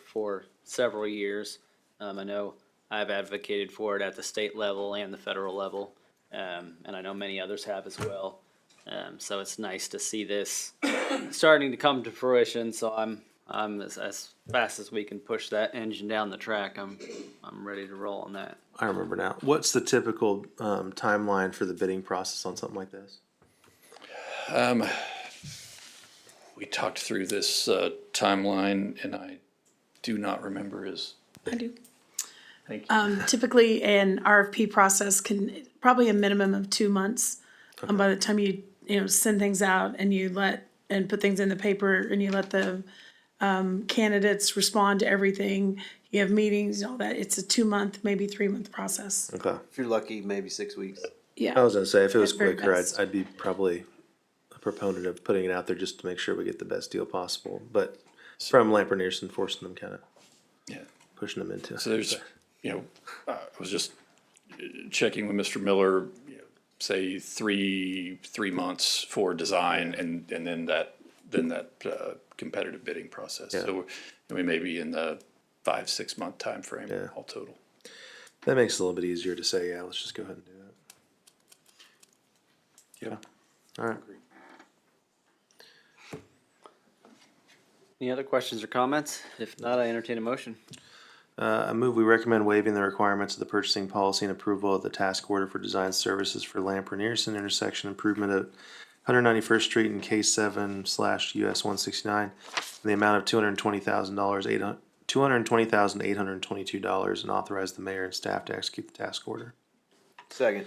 several years. I know I've advocated for it at the state level and the federal level, and I know many others have as well. So it's nice to see this starting to come to fruition. So I'm as fast as we can push that engine down the track. I'm ready to roll on that. I remember now. What's the typical timeline for the bidding process on something like this? We talked through this timeline, and I do not remember his. I do. Thank you. Typically, an RFP process can, probably a minimum of 2 months. By the time you send things out and you put things in the paper and you let the candidates respond to everything, you have meetings, all that, it's a 2-month, maybe 3-month process. Okay. If you're lucky, maybe 6 weeks. Yeah. I was gonna say, if it was At very quicker, best. I'd be probably a proponent of putting it out there just to make sure we get the best deal possible. But from Lamper Nearson, forcing them kind of, pushing them into. So there's, I was just checking with Mr. Miller, say three months for design and then that competitive bidding process. Yeah. So we may be in the 5-6 month time frame all total. That makes it a little bit easier to say, let's just go ahead and do that. Yeah. All right. Any other questions or comments? If not, I entertain a motion. I move we recommend waiving the requirements of the purchasing policy and approval of the task order for design services for Lamper Nearson intersection improvement at 191st Street and K7/US 169 in the amount of $220,822 and authorize the mayor and staff to execute the task order. Second.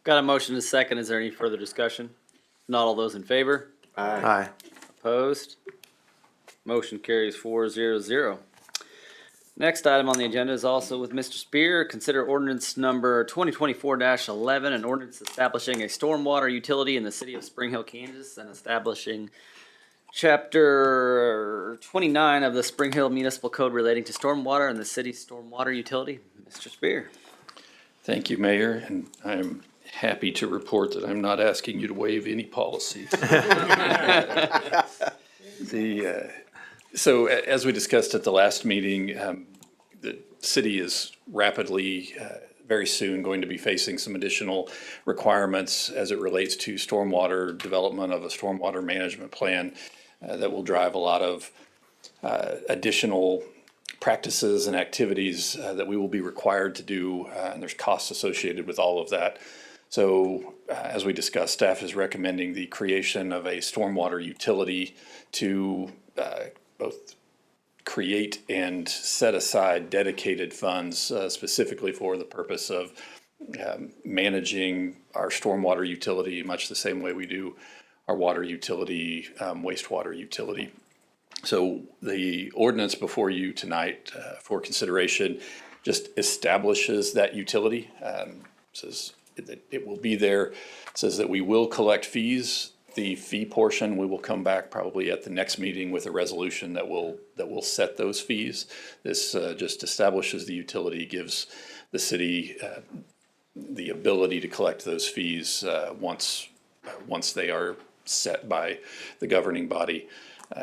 Got a motion and a second. Is there any further discussion? Not all those in favor? Aye. Opposed? Motion carries 4-0-0. Next item on the agenda is also with Mr. Spear. Consider ordinance number 2024-11, an ordinance establishing a stormwater utility in the city of Spring Hill, Kansas, and establishing Chapter 29 of the Spring Hill Municipal Code relating to stormwater and the city's stormwater utility. Mr. Spear. Thank you, Mayor, and I'm happy to report that I'm not asking you to waive any policy. So as we discussed at the last meeting, the city is rapidly, very soon going to be facing some additional requirements as it relates to stormwater development of a stormwater management plan that will drive a lot of additional practices and activities that we will be required to do, and there's costs associated with all of that. So as we discussed, staff is recommending the creation of a stormwater utility to both create and set aside dedicated funds specifically for the purpose of managing our stormwater utility, much the same way we do our water utility, wastewater utility. So the ordinance before you tonight for consideration just establishes that utility. Says that it will be there. It says that we will collect fees. The fee portion, we will come back probably at the next meeting with a resolution that will set those fees. This just establishes the utility, gives the city the ability to collect those fees once they are set by the governing body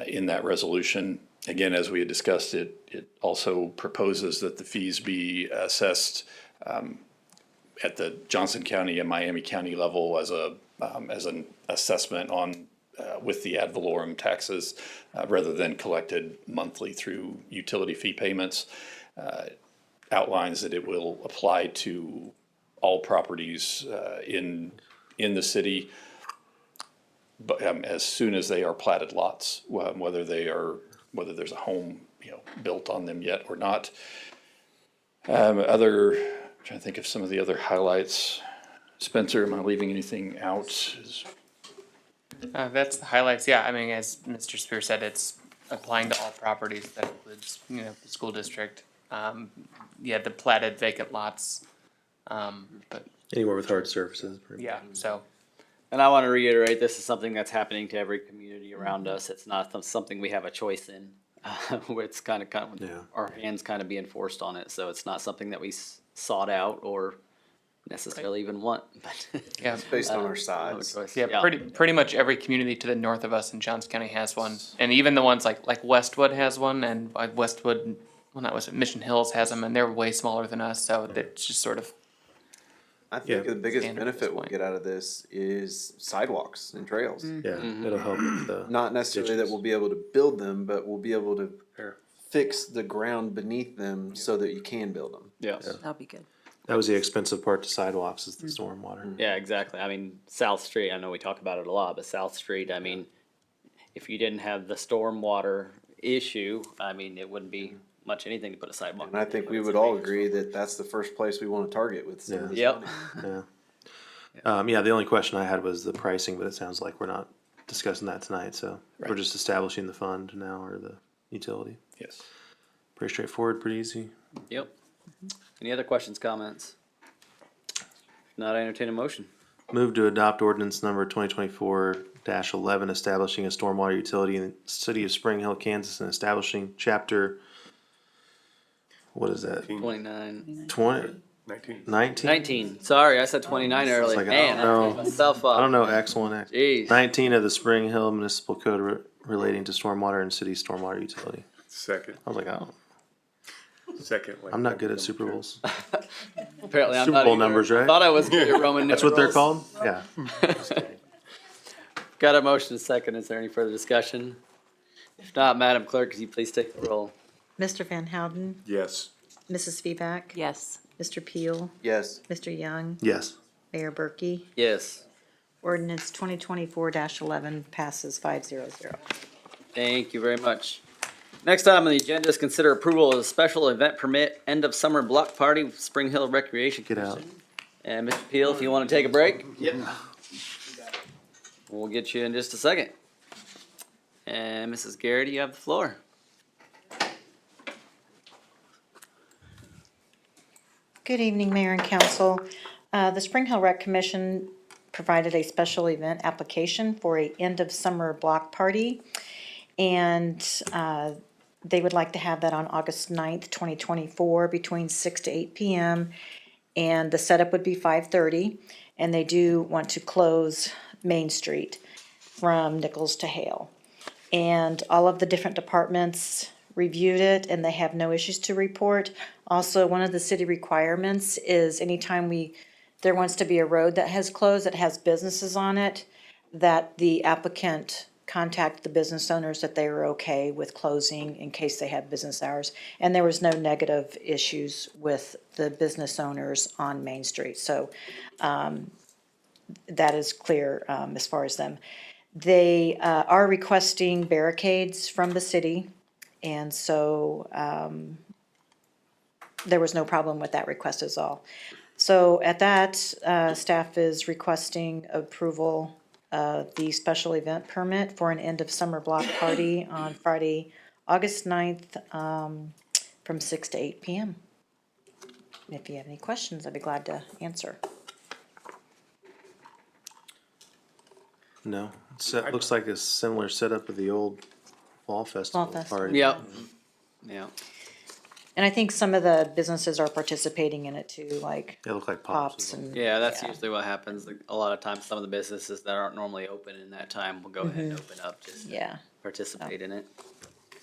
in that resolution. Again, as we had discussed, it also proposes that the fees be assessed at the Johnson County and Miami County level as an assessment on with the ad valorem taxes rather than collected monthly through utility fee payments. Outlines that it will apply to all properties in the city, but as soon as they are platted lots, whether there's a home built on them yet or not. I'm trying to think of some of the other highlights. Spencer, am I leaving anything out? That's the highlights. Yeah, I mean, as Mr. Spear said, it's applying to all properties. That includes, the school district. The platted vacant lots. But Anywhere with hard surfaces. yeah, so. And I want to reiterate, this is something that's happening to every community around us. It's not something we have a choice in. Where it's kind of our hands kind of being forced on it. So it's not something that we sought out or necessarily even want. But Yeah, It's based on our size. yeah, pretty much every community to the north of us in Johnson County has one, and even the ones like Westwood has one, and Westwood, well, not Westwood, Mission Hills has them, and they're way smaller than us. So it's just sort of. I think the biggest Standard at this benefit we'll point. get out of this is sidewalks and trails. Yeah, it'll help with the. Not necessarily that we'll be able to build them, but we'll be able to fix the ground beneath them so that you can build them. Yes. That'll be good. That was the expensive part to sidewalks is the stormwater. Yeah, exactly. I mean, South Street, I know we talk about it a lot, but South Street, I mean, if you didn't have the stormwater issue, I mean, it wouldn't be much anything to put a sidewalk. And I think we would all agree that that's the first place we want to target with some of this Yep. money. Yeah. The only question I had was the pricing, but it sounds like we're not discussing that tonight, so we're just establishing the fund now or the utility. Yes. Pretty straightforward, pretty easy. Yep. Any other questions, comments? If not, I entertain a motion. Move to adopt ordinance number 2024-11, establishing a stormwater utility in the city of Spring Hill, Kansas, and establishing chapter, what is that? 29. 19. 19. Sorry, I said 29 earlier. like, I Man, don't I know. messed myself up. I don't know, X1, Jeez. 19 of the Spring Hill Municipal Code relating to stormwater and city stormwater utility. Second. I was like, oh, Second. I'm not good at Super Bowls. Apparently, I'm Super not Bowl either. numbers, right? Thought I was good at Roman That's what they're numerals. called? Yeah. Got a motion and a second. Is there any further discussion? If not, Madam Clerk, could you please take the roll? Mr. Van Houten, Yes. Mrs. Feback, Yes. Mr. Peel, Yes. Mr. Young, Yes. Mayor Berkey. Yes. Ordinance 2024-11 passes 500. Thank you very much. Next item on the agenda is consider approval of a special event permit, end of summer block party with Spring Hill Recreation Get out. Commission. And Mr. Peel, if you want to take a break? Yep. We'll get you in just a second. And Mrs. Garrity, you have the floor. Good evening, Mayor and Council. The Spring Hill Rec Commission provided a special event application for a end-of-summer block party. And they would like to have that on August 9th, 2024, between 6 to 8 p.m. And the setup would be 5:30. And they do want to close Main Street from Nichols to Hale. And all of the different departments reviewed it and they have no issues to report. Also, one of the city requirements is anytime there wants to be a road that has closed, that has businesses on it, that the applicant contact the business owners that they are okay with closing in case they have business hours. And there was no negative issues with the business owners on Main Street. So that is clear as far as them. They are requesting barricades from the city. And so there was no problem with that request at all. So at that, staff is requesting approval of the special event permit for an end of summer block party on Friday, August 9th, from 6 to 8 p.m. If you have any questions, I'd be glad to answer. No, it looks like a similar setup of the old Fall Festival party. Yep. Yeah. And I think some of the businesses are participating in it too, like They look like Pops and. Yeah, that's usually what happens. Like, a lot of times, some of the businesses that aren't normally open in that time will go ahead and open up just to Yeah. participate in it.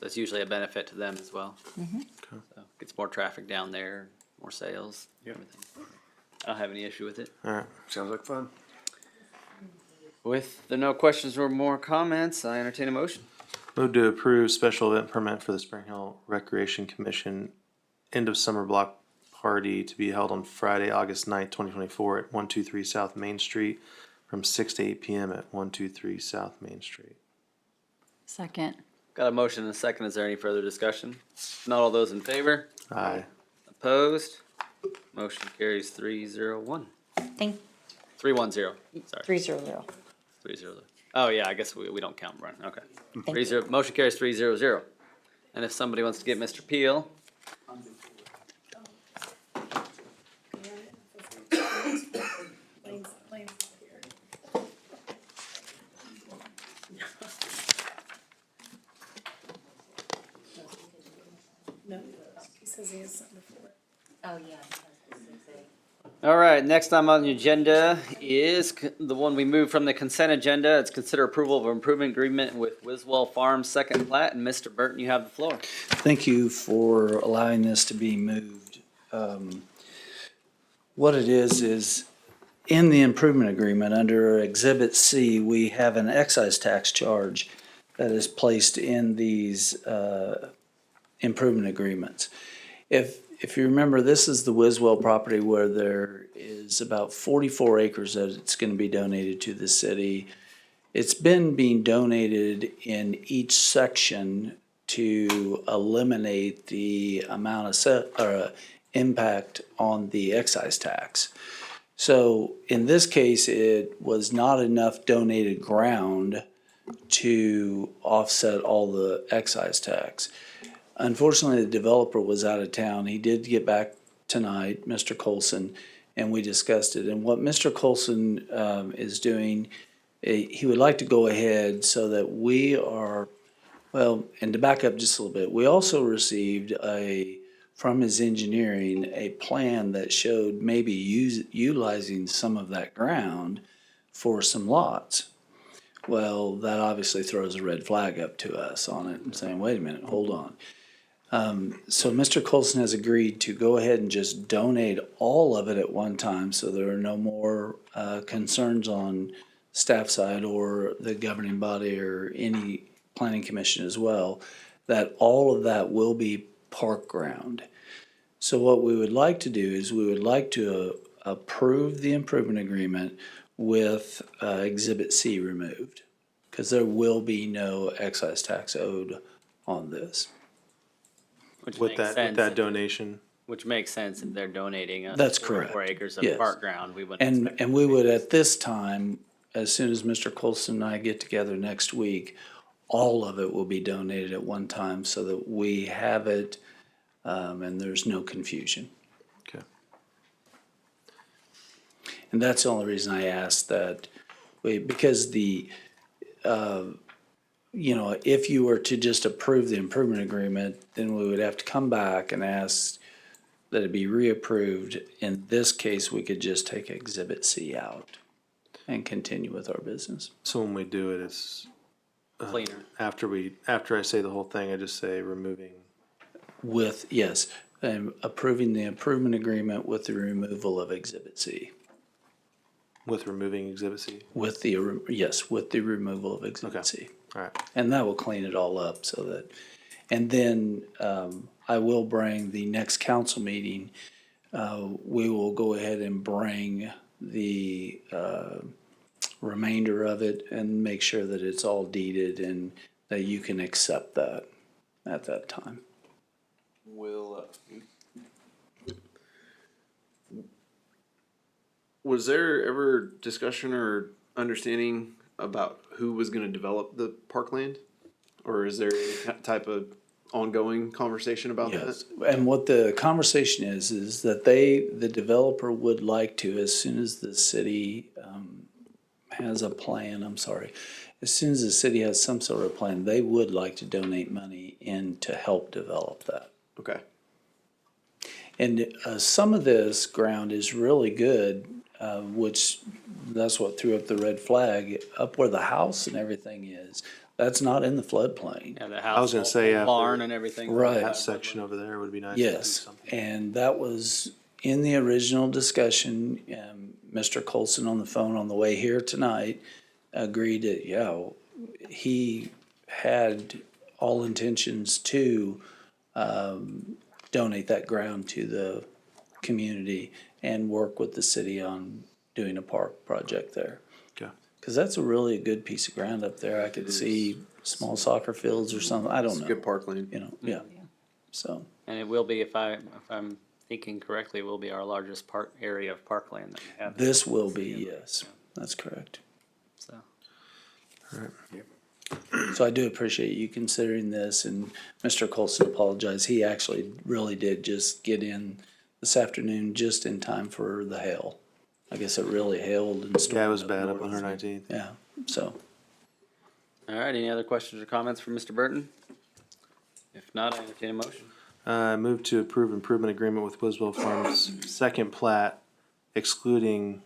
So it's usually a benefit to them as well. So gets more traffic down there, more sales, everything. I don't have any issue with it. All right. Sounds like fun. With the no questions or more comments, I entertain a motion. Move to approve special event permit for the Spring Hill Recreation Commission end of summer block party to be held on Friday, August 9th, 2024 at 123 South Main Street from 6 to 8 p.m. at 123 South Main Street. Second. Got a motion and a second. Is there any further discussion? Not all those in favor? Aye. Opposed? Motion carries 301. Thank. 310. Sorry. 300. 300. Oh, yeah, I guess we don't count, Brian. Okay. 30. Motion carries 300. And if somebody wants to get Mr. Peel. No, he says he has something before. Oh, yeah. All right, next item on the agenda is the one we moved from the consent agenda. It's consider approval of improvement agreement with Wiswell Farms second plat. And Mr. Burton, you have the floor. Thank you for allowing this to be moved. What it is in the improvement agreement, under Exhibit C, we have an excise tax charge that is placed in these improvement agreements. If you remember, this is the Wiswell property where there is about 44 acres that it's going to be donated to the city. It's been being donated in each section to eliminate the amount of impact on the excise tax. So in this case, it was not enough donated ground to offset all the excise tax. Unfortunately, the developer was out of town. He did get back tonight, Mr. Colson, and we discussed it. And what Mr. Colson is doing, he would like to go ahead so that we are, well, and to back up just a little bit, we also received from his engineering, a plan that showed maybe utilizing some of that ground for some lots. Well, that obviously throws a red flag up to us on it and saying, wait a minute, hold on. So Mr. Colson has agreed to go ahead and just donate all of it at one time, so there are no more concerns on staff side or the governing body or any planning commission as well, that all of that will be park ground. So what we would like to do is we would like to approve the improvement agreement with Exhibit C removed, because there will be no excise tax owed on this. Which With makes sense. that donation. Which makes sense if they're donating us That's 44 correct. acres of Yes. park ground. We wouldn't expect. And we would, at this time, as soon as Mr. Colson and I get together next week, all of it will be donated at one time so that we have it and there's no confusion. Okay. And that's the only reason I asked that, because if you were to just approve the improvement agreement, then we would have to come back and ask that it be reapproved. In this case, we could just take Exhibit C out and continue with our business. So when we do it, it's Cleaner. after I say the whole thing, I just say removing. Approving the improvement agreement with the removal of Exhibit C. With removing Exhibit C? With the removal of Exhibit C. All right. And that will clean it all up so that, and then I will bring the next council meeting, we will go ahead and bring the remainder of it and make sure that it's all deeded and that you can accept that at that time. Was there ever discussion or understanding about who was gonna develop the parkland? Or is there any type of ongoing conversation about that? Yes, and what the conversation is that the developer would like to, as soon as the city has a plan, as soon as the city has some sort of plan, they would like to donate money in to help develop that. Okay. And some of this ground is really good, which that's what threw up the red flag, up where the house and everything is. That's not in the floodplain. Yeah, the I was gonna house, say, barn and everything. Right. That section over there would be nice to do Yes, something. and that was in the original discussion. Mr. Colson on the phone on the way here tonight agreed that, he had all intentions to donate that ground to the community and work with the city on doing a park project there. Okay. Because that's a really good piece of ground up there. I could see small soccer fields or something. I don't It's know. good parkland. Yeah. So. And it will be, if I'm thinking correctly, it will be our largest area of parkland that we have. This will be, yes, that's correct. So, So I do appreciate you considering this, and Mr. Colson apologized. He actually really did just get in this afternoon just in time for the hail. I guess it really hailed and stormed. Yeah, it was up bad up north. on 119th. Yeah, so. all right, any other questions or comments from Mr. Burton? If not, I entertain a motion. Move to approve improvement agreement with Wiswell Farms second plat excluding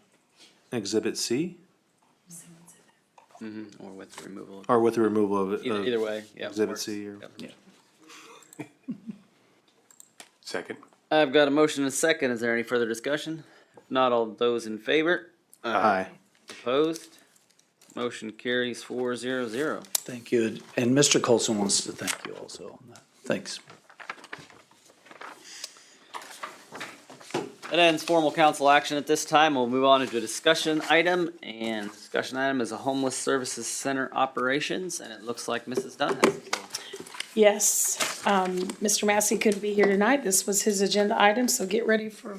Exhibit C, Or with the removal. or with the removal of it. Either way, yeah. Exhibit works. C or. Yep. Second. I've got a motion and a second. Is there any further discussion? If not, all those in favor? Aye. Opposed? Motion carries 4-0-0. Thank you, and Mr. Colson wants to thank you also on that. Thanks. That ends formal council action at this time. We'll move on to a discussion item, and the discussion item is a homeless services center operations, and it looks like Mrs. Dunn has the floor. Yes, Mr. Massey couldn't be here tonight. This was his agenda item, so get ready for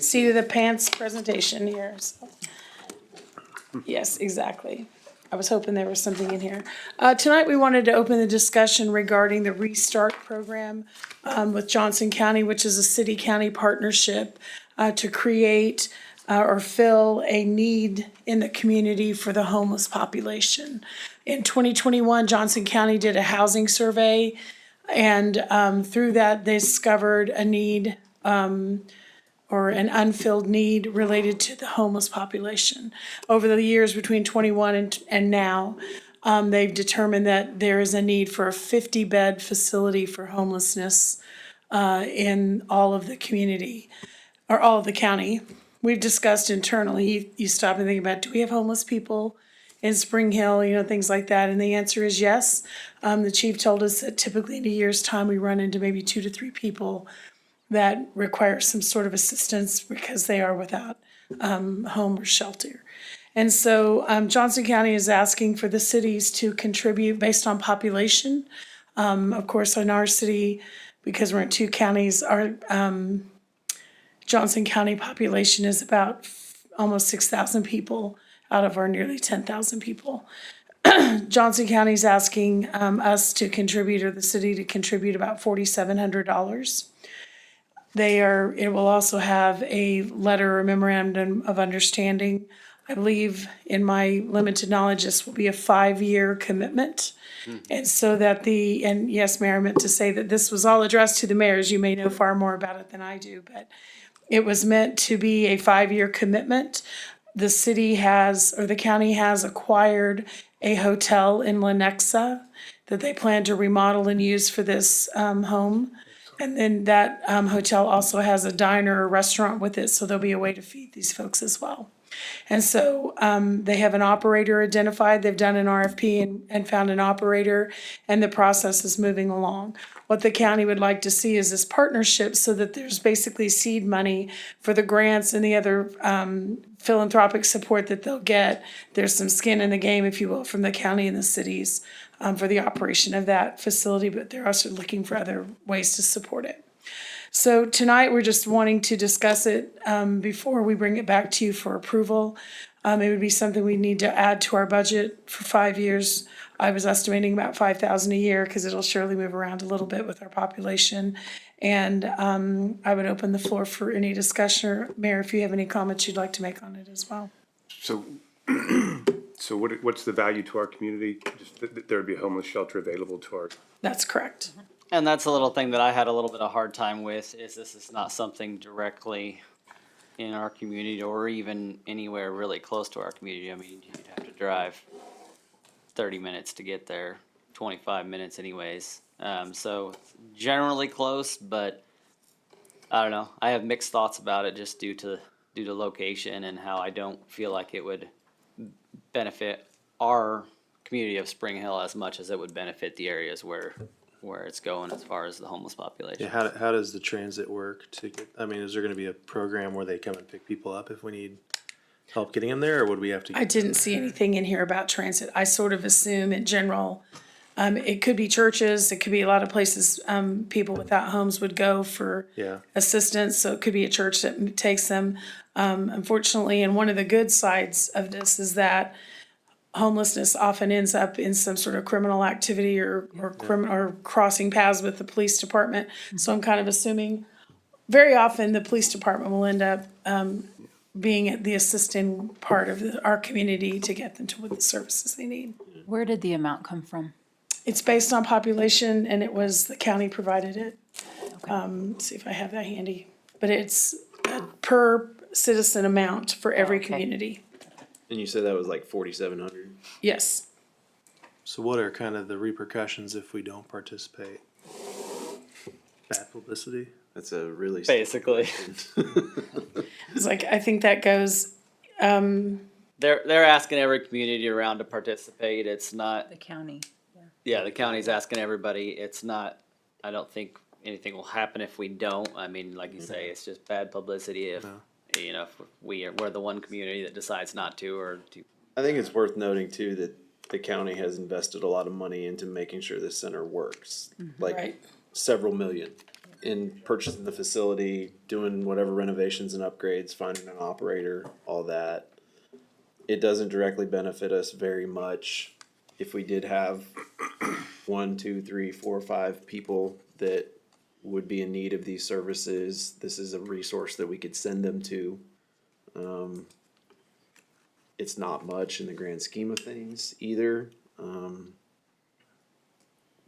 seat of the pants presentation here. So. Yes, exactly. I was hoping there was something in here. Tonight, we wanted to open the discussion regarding the Restart program with Johnson County, which is a city-county partnership to create or fill a need in the community for the homeless population. In 2021, Johnson County did a housing survey, and through that, they discovered a need or an unfilled need related to the homeless population. Over the years between 21 and now, they've determined that there is a need for a 50-bed facility for homelessness in all of the community, or all of the county. We've discussed internally, you stop and think about, do we have homeless people in Spring Hill, things like that, and the answer is yes. The chief told us that typically in a year's time, we run into maybe 2 to 3 people that require some sort of assistance because they are without home or shelter. And so Johnson County is asking for the cities to contribute based on population. Of course, in our city, because we're in 2 counties, our Johnson County population is about almost 6,000 people out of our nearly 10,000 people. Johnson County is asking us to contribute, or the city to contribute, about $4,700. It will also have a letter or memorandum of understanding. I believe, in my limited knowledge, this will be a 5-year commitment. And so that and yes, Mayor, I meant to say that this was all addressed to the mayors. You may know far more about it than I do, but it was meant to be a 5-year commitment. The city has, or the county has acquired a hotel in Lenexa that they plan to remodel and use for this home. And then that hotel also has a diner or restaurant with it, so there'll be a way to feed these folks as well. And so they have an operator identified. They've done an RFP and found an operator, and the process is moving along. What the county would like to see is this partnership so that there's basically seed money for the grants and the other philanthropic support that they'll get. There's some skin in the game, if you will, from the county and the cities for the operation of that facility, but they're also looking for other ways to support it. So tonight, we're just wanting to discuss it before we bring it back to you for approval. It would be something we need to add to our budget for 5 years. I was estimating about $5,000 a year because it'll surely move around a little bit with our population. And I would open the floor for any discussion, or Mayor, if you have any comments you'd like to make on it as well. So, so what's the value to our community? Just that there would be a homeless shelter available to our. That's correct. And that's a little thing that I had a little bit of hard time with, is this is not something directly in our community or even anywhere really close to our community. I mean, you'd have to drive 30 minutes to get there, 25 minutes anyways. So generally close, but I don't know. I have mixed thoughts about it just due to location and how I don't feel like it would benefit our community of Spring Hill as much as it would benefit the areas where it's going as far as the homeless population. Yeah, how does the transit work to get, I mean, is there gonna be a program where they come and pick people up if we need help getting them there, or would we have to? I didn't see anything in here about transit. I sort of assume in general, it could be churches, it could be a lot of places, people without homes would go for Yeah. assistance, so it could be a church that takes them. Unfortunately, and one of the good sides of this is that homelessness often ends up in some sort of criminal activity or crossing paths with the police department. So I'm kind of assuming very often the police department will end up being the assisting part of our community to get them to what the services they need. Where did the amount come from? It's based on population, and it was the county provided it. Let's see if I have that handy. But it's a per citizen amount for every community. And you said that was like 4,700? Yes. So what are kind of the repercussions if we don't participate? Bad publicity? That's a really. Basically. It's like, I think that goes, They're asking every community around to participate. It's not, The county. yeah, the county's asking everybody. It's not, I don't think anything will happen if we don't. I mean, like you say, it's just bad publicity if, you know, if we're the one community that decides not to or to. I think it's worth noting too that the county has invested a lot of money into making sure this center works. Like Right. several million in purchasing the facility, doing whatever renovations and upgrades, finding an operator, all that. It doesn't directly benefit us very much if we did have 1, 2, 3, 4, 5 people that would be in need of these services. This is a resource that we could send them to. It's not much in the grand scheme of things either.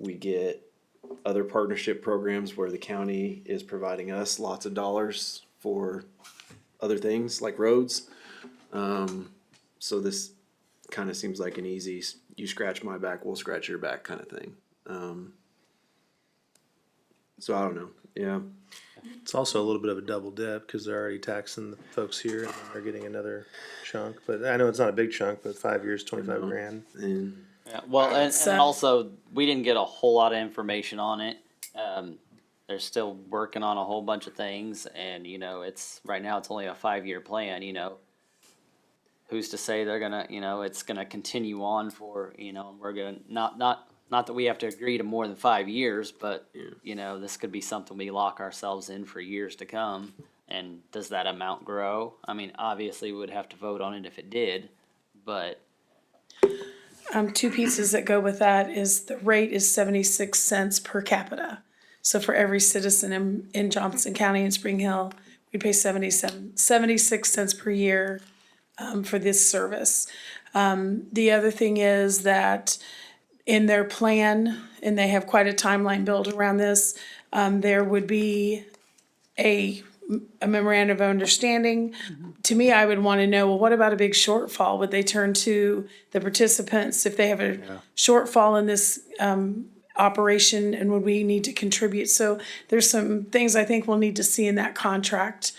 We get other partnership programs where the county is providing us lots of dollars for other things like roads. So this kind of seems like an easy, you scratch my back, we'll scratch your back kind of thing. So I don't know, yeah. It's also a little bit of a double dip because they're already taxing the folks here and they're getting another chunk. But I know it's not a big chunk, but 5 years, 25 grand. And Yeah, well, and also, we didn't get a whole lot of information on it. They're still working on a whole bunch of things, and, you know, right now it's only a 5-year plan, you know. Who's to say they're gonna, you know, it's gonna continue on for, you know, and we're gonna, not that we have to agree to more than 5 years, but, you know, this could be something we lock ourselves in for years to come. And does that amount grow? I mean, obviously, we would have to vote on it if it did, but. two pieces that go with that is the rate is 76 cents per capita. So for every citizen in Johnson County and Spring Hill, we pay 76 cents per year for this service. The other thing is that in their plan, and they have quite a timeline built around this, there would be a memorandum of understanding. To me, I would want to know, well, what about a big shortfall? Would they turn to the participants if they have a shortfall in this operation, and would we need to contribute? So there's some things I think we'll need to see in that contract,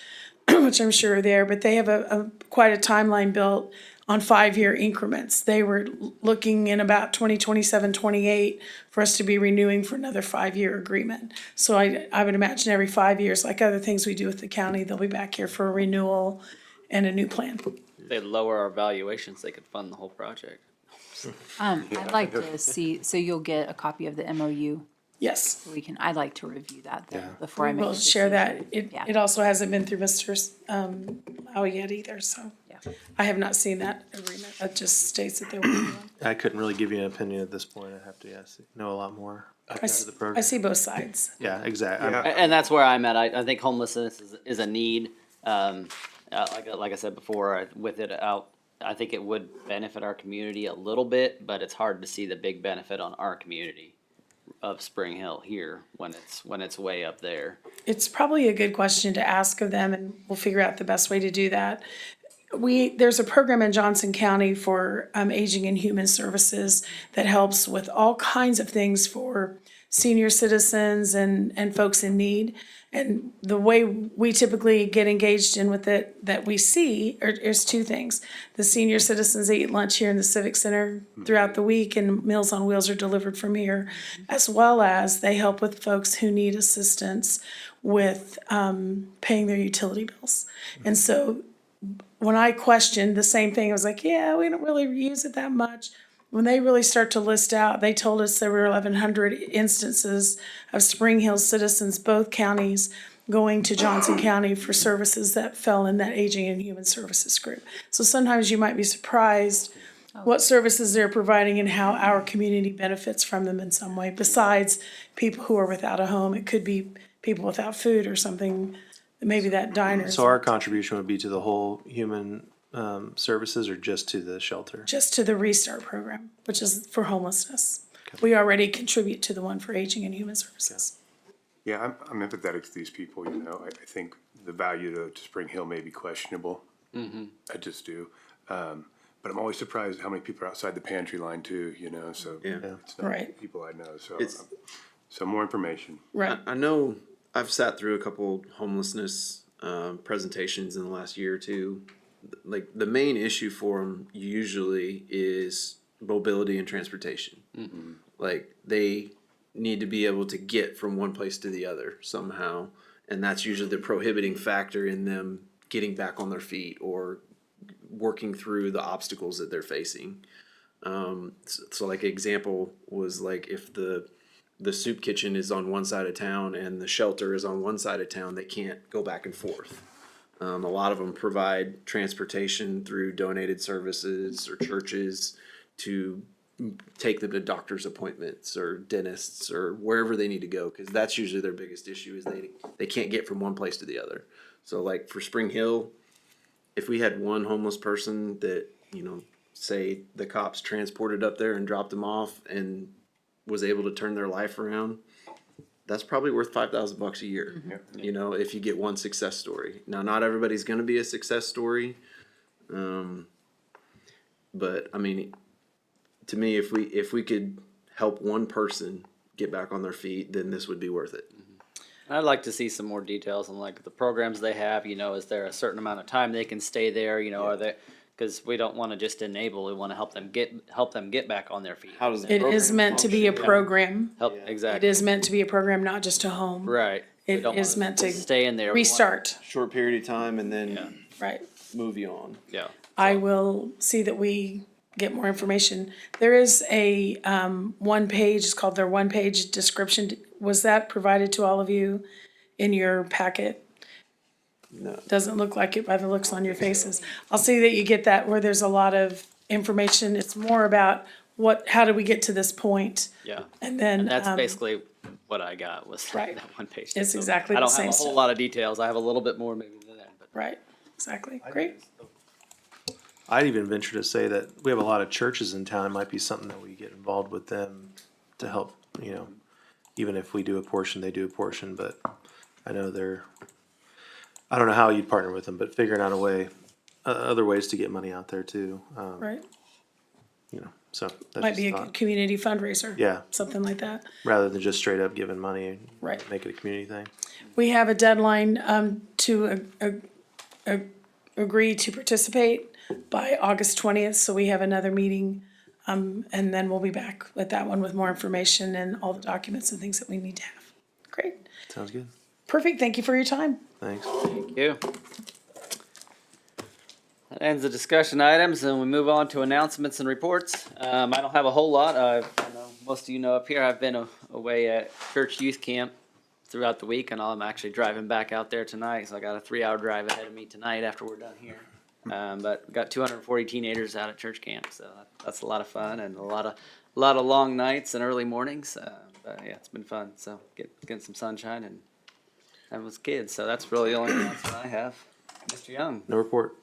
which I'm sure are there, but they have quite a timeline built on 5-year increments. They were looking in about 2027, 28 for us to be renewing for another 5-year agreement. So I would imagine every 5 years, like other things we do with the county, they'll be back here for a renewal and a new plan. If they lower our valuations, they could fund the whole project. I'd like to see, so you'll get a copy of the MOU. Yes. I'd like to review that then before I make a We'll decision. share that. Yeah. It also hasn't been through Mr. Howe yet either, so. Yeah. I have not seen that agreement. It just states that they're working on. I couldn't really give you an opinion at this point. I'd have to, know a lot more. I see both sides. Yeah, exactly. And that's where I'm at. I think homelessness is a need. Like I said before, with it out, I think it would benefit our community a little bit, but it's hard to see the big benefit on our community of Spring Hill here when it's way up there. It's probably a good question to ask of them, and we'll figure out the best way to do that. There's a program in Johnson County for Aging and Human Services that helps with all kinds of things for senior citizens and folks in need. And the way we typically get engaged in with it that we see is two things. The senior citizens eat lunch here in the Civic Center throughout the week, and Meals on Wheels are delivered from here, as well as they help with folks who need assistance with paying their utility bills. And so when I questioned the same thing, I was like, yeah, we don't really use it that much. When they really start to list out, they told us there were 1,100 instances of Spring Hill citizens, both counties, going to Johnson County for services that fell in that Aging and Human Services group. So sometimes you might be surprised what services they're providing and how our community benefits from them in some way, besides people who are without a home. It could be people without food or something, maybe that diner. So our contribution would be to the whole human services or just to the shelter? Just to the Restart program, which is for homelessness. We already contribute to the one for Aging and Human Services. Yeah, I'm empathetic to these people, I think the value to Spring Hill may be questionable. I just do. But I'm always surprised how many people are outside the pantry line too, so it's not Right. people I know, so more information. Right. I know I've sat through a couple homelessness presentations in the last year or two. Like the main issue for them usually is mobility and transportation. Like they need to be able to get from one place to the other somehow, and that's usually the prohibiting factor in them getting back on their feet or working through the obstacles that they're facing. So like example was like if the soup kitchen is on one side of town and the shelter is on one side of town, they can't go back and forth. A lot of them provide transportation through donated services or churches to take them to doctor's appointments or dentists or wherever they need to go, because that's usually their biggest issue is they can't get from one place to the other. So like for Spring Hill, if we had one homeless person that, say the cops transported up there and dropped them off and was able to turn their life around, that's probably worth $5,000 a year. If you get one success story. Now, not everybody's going to be a success story, but I mean, to me, if we could help one person get back on their feet, then this would be worth it. I'd like to see some more details on like the programs they have. Is there a certain amount of time they can stay there? Are they? Because we don't want to just enable. We want to help them get back on their feet. How does It is meant to be a program. Help It exactly. is meant to be a program, not just a home. Right. We It don't is wanna meant to stay in there. restart, Short period of time and then right. move you on. Yeah. I will see that we get more information. There is a one page, it's called their one-page description. Was that provided to all of you in your packet? No. Doesn't look like it by the looks on your faces. I'll see that you get that where there's a lot of information. It's more about how do we get to this point? Yeah. And then, And that's basically what I got was Right. that one page. It's So exactly I the don't have same a whole stuff. lot of details. I have a little bit more maybe than that, but. Right, exactly. Great. I'd even venture to say that we have a lot of churches in town. It might be something that we get involved with them to help, even if we do a portion, they do a portion, but I know I don't know how you'd partner with them, but figuring out a way, other ways to get money out there too. Right. So that's Might just be a a thought. community fundraiser. Yeah. Something like that. Rather than just straight up giving money, Right. make it a community thing. We have a deadline to agree to participate by August 20th, so we have another meeting. And then we'll be back with that one with more information and all the documents and things that we need to have. Great. Sounds good. Perfect. Thank you for your time. Thanks. Thank you. That ends the discussion items, and we move on to announcements and reports. I don't have a whole lot. I know most of you know up here, I've been away at church youth camp throughout the week, and I'm actually driving back out there tonight, so I got a 3-hour drive ahead of me tonight after we're done here. But got 240 teenagers out at church camp, so that's a lot of fun and a lot of long nights and early mornings. But yeah, it's been fun. So getting some sunshine and having with kids. So that's really the only announcement I have. Mr. Young. No report.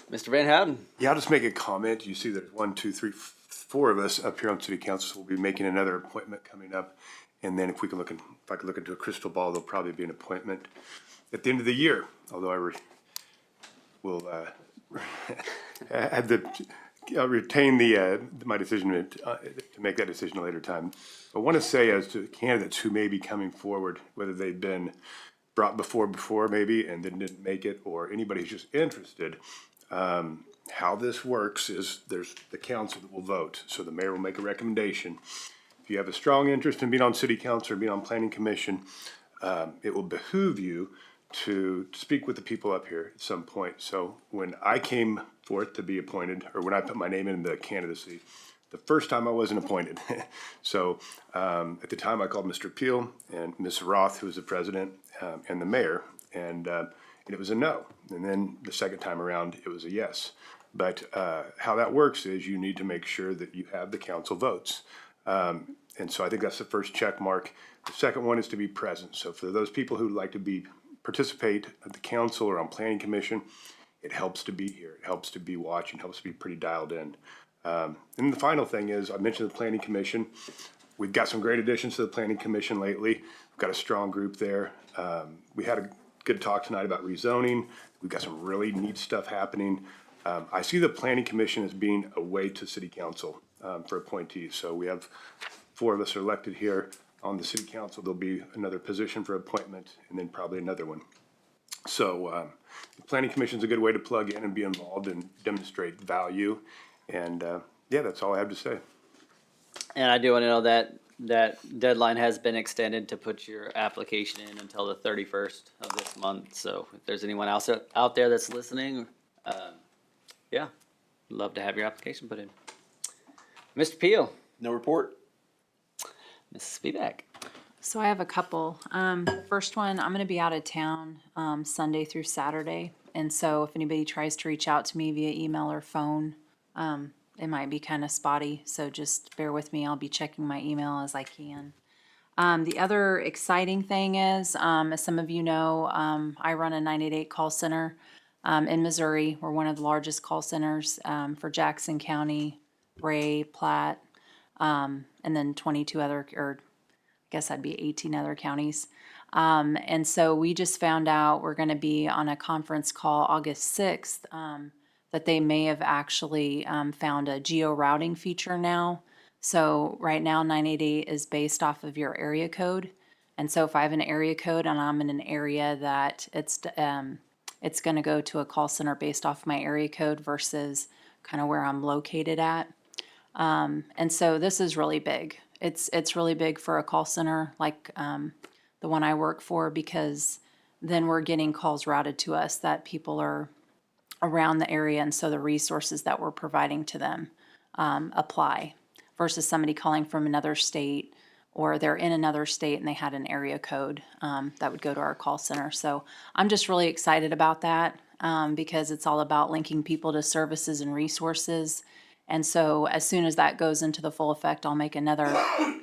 Mr. Van Houten. Yeah, I'll just make a comment. You see there's 1, 2, 3, 4 of us up here on city council, so we'll be making another appointment coming up. And then if I could look into a crystal ball, there'll probably be an appointment at the end of the year, although will retain my decision to make that decision at a later time. I want to say as to candidates who may be coming forward, whether they've been brought before maybe and then didn't make it, or anybody who's just interested, how this works is there's the council that will vote. So the mayor will make a recommendation. If you have a strong interest in being on city council or being on planning commission, it will behoove you to speak with the people up here at some point. So when I came forth to be appointed, or when I put my name in the candidacy, the first time I wasn't appointed. So at the time I called Mr. Peel and Ms. Roth, who was the president, and the mayor, and it was a no. And then the second time around, it was a yes. But how that works is you need to make sure that you have the council votes. And so I think that's the first check mark. The second one is to be present. So for those people who'd like to participate at the council or on planning commission, it helps to be here. It helps to be watching, helps to be pretty dialed in. And the final thing is, I mentioned the planning commission. We've got some great additions to the planning commission lately. We've got a strong group there. We had a good talk tonight about rezoning. We've got some really neat stuff happening. I see the planning commission as being a way to city council for appointees. So we have 4 of us are elected here on the city council. There'll be another position for appointment and then probably another one. So the planning commission is a good way to plug in and be involved and demonstrate value. And yeah, that's all I have to say. And I do want to know that deadline has been extended to put your application in until the 31st of this month. So if there's anyone else out there that's listening, yeah, love to have your application put in. Mr. Peel. No report. Mrs. Spivak. So I have a couple. First one, I'm going to be out of town Sunday through Saturday. And so if anybody tries to reach out to me via email or phone, it might be kind of spotty. So just bear with me. I'll be checking my email as I can. The other exciting thing is, as some of you know, I run a 988 call center in Missouri. We're one of the largest call centers for Jackson County, Ray, Platte, and then 22 other, or I guess that'd be 18 other counties. And so we just found out we're going to be on a conference call August 6th that they may have actually found a geo-routing feature now. So right now 988 is based off of your area code. And so if I have an area code and I'm in an area that it's going to go to a call center based off my area code versus kind of where I'm located at. And so this is really big. It's really big for a call center like the one I work for, because then we're getting calls routed to us that people are around the area, and so the resources that we're providing to them apply, versus somebody calling from another state, or they're in another state and they had an area code that would go to our call center. So I'm just really excited about that because it's all about linking people to services and resources. And so as soon as that goes into the full effect, I'll make another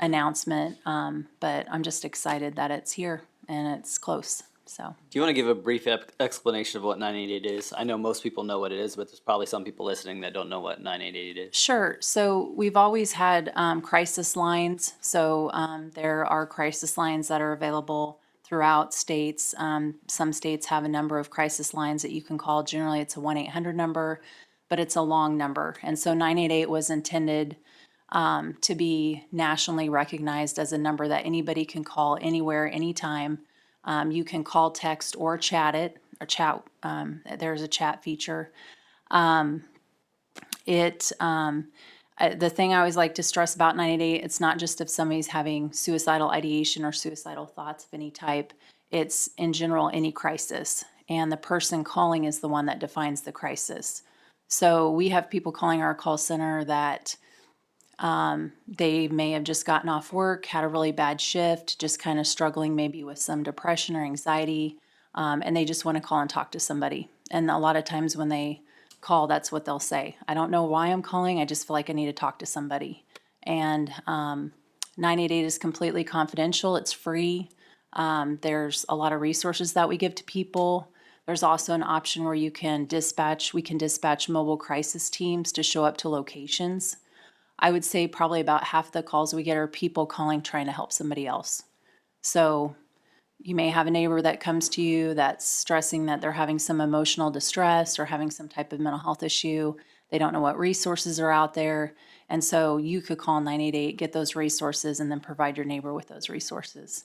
announcement. But I'm just excited that it's here and it's close, so. Do you want to give a brief explanation of what 988 is? I know most people know what it is, but there's probably some people listening that don't know what 988 is. Sure. So we've always had crisis lines. So there are crisis lines that are available throughout states. Some states have a number of crisis lines that you can call. Generally, it's a 1-800 number, but it's a long number. And so 988 was intended to be nationally recognized as a number that anybody can call anywhere, anytime. You can call, text, or chat it, or chat. There's a chat feature. The thing I always like to stress about 988, it's not just if somebody's having suicidal ideation or suicidal thoughts of any type. It's in general any crisis, and the person calling is the one that defines the crisis. So we have people calling our call center that they may have just gotten off work, had a really bad shift, just kind of struggling maybe with some depression or anxiety, and they just want to call and talk to somebody. And a lot of times when they call, that's what they'll say. I don't know why I'm calling, I just feel like I need to talk to somebody. And 988 is completely confidential, it's free. There's a lot of resources that we give to people. There's also an option where we can dispatch mobile crisis teams to show up to locations. I would say probably about half the calls we get are people calling trying to help somebody else. So you may have a neighbor that comes to you that's stressing that they're having some emotional distress or having some type of mental health issue. They don't know what resources are out there. And so you could call 988, get those resources, and then provide your neighbor with those resources.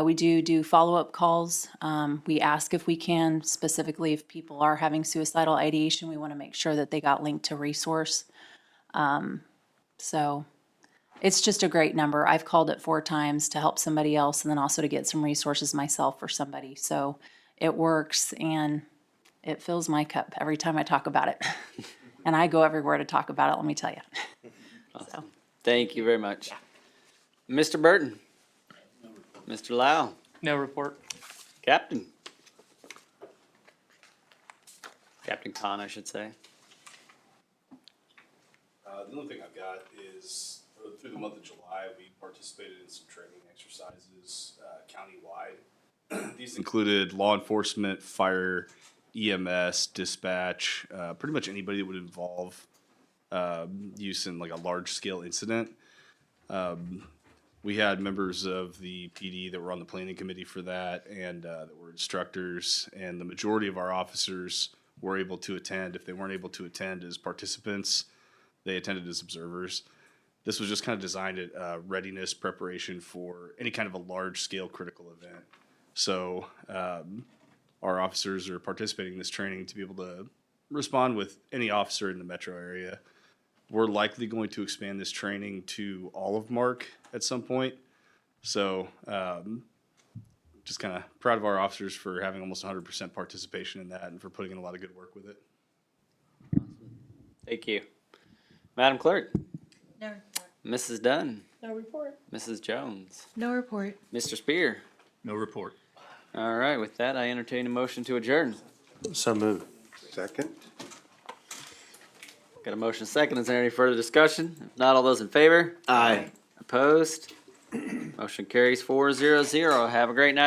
We do follow-up calls. We ask if we can, specifically if people are having suicidal ideation, we want to make sure that they got linked to resource. So it's just a great number. I've called it 4 times to help somebody else and then also to get some resources myself for somebody. So it works and it fills my cup every time I talk about it. And I go everywhere to talk about it, let me tell you. So. Thank you very much. Mr. Burton? Mr. Lau? No report. Captain? Captain Khan, I should say. The only thing I've got is through the month of July, we participated in some training exercises countywide. These included law enforcement, fire, EMS, dispatch, pretty much anybody that would involve use in like a large scale incident. We had members of the PD that were on the planning committee for that and that were instructors, and the majority of our officers were able to attend. If they weren't able to attend as participants, they attended as observers. This was just kind of designed at readiness preparation for any kind of a large scale critical event. So our officers are participating in this training to be able to respond with any officer in the metro area. We're likely going to expand this training to all of MARC at some point. So just kind of proud of our officers for having almost 100% participation in that and for putting in a lot of good work with it. Thank you. Madam Clerk? No report. Mrs. Dunn? No report. Mrs. Jones? No report. Mr. Spear? No report. All right, with that, I entertain a motion to adjourn. So moved. Second? Got a motion second. Is there any further discussion? If not, all those in favor? Aye. Opposed? Motion carries 4-0-0. Have a great night.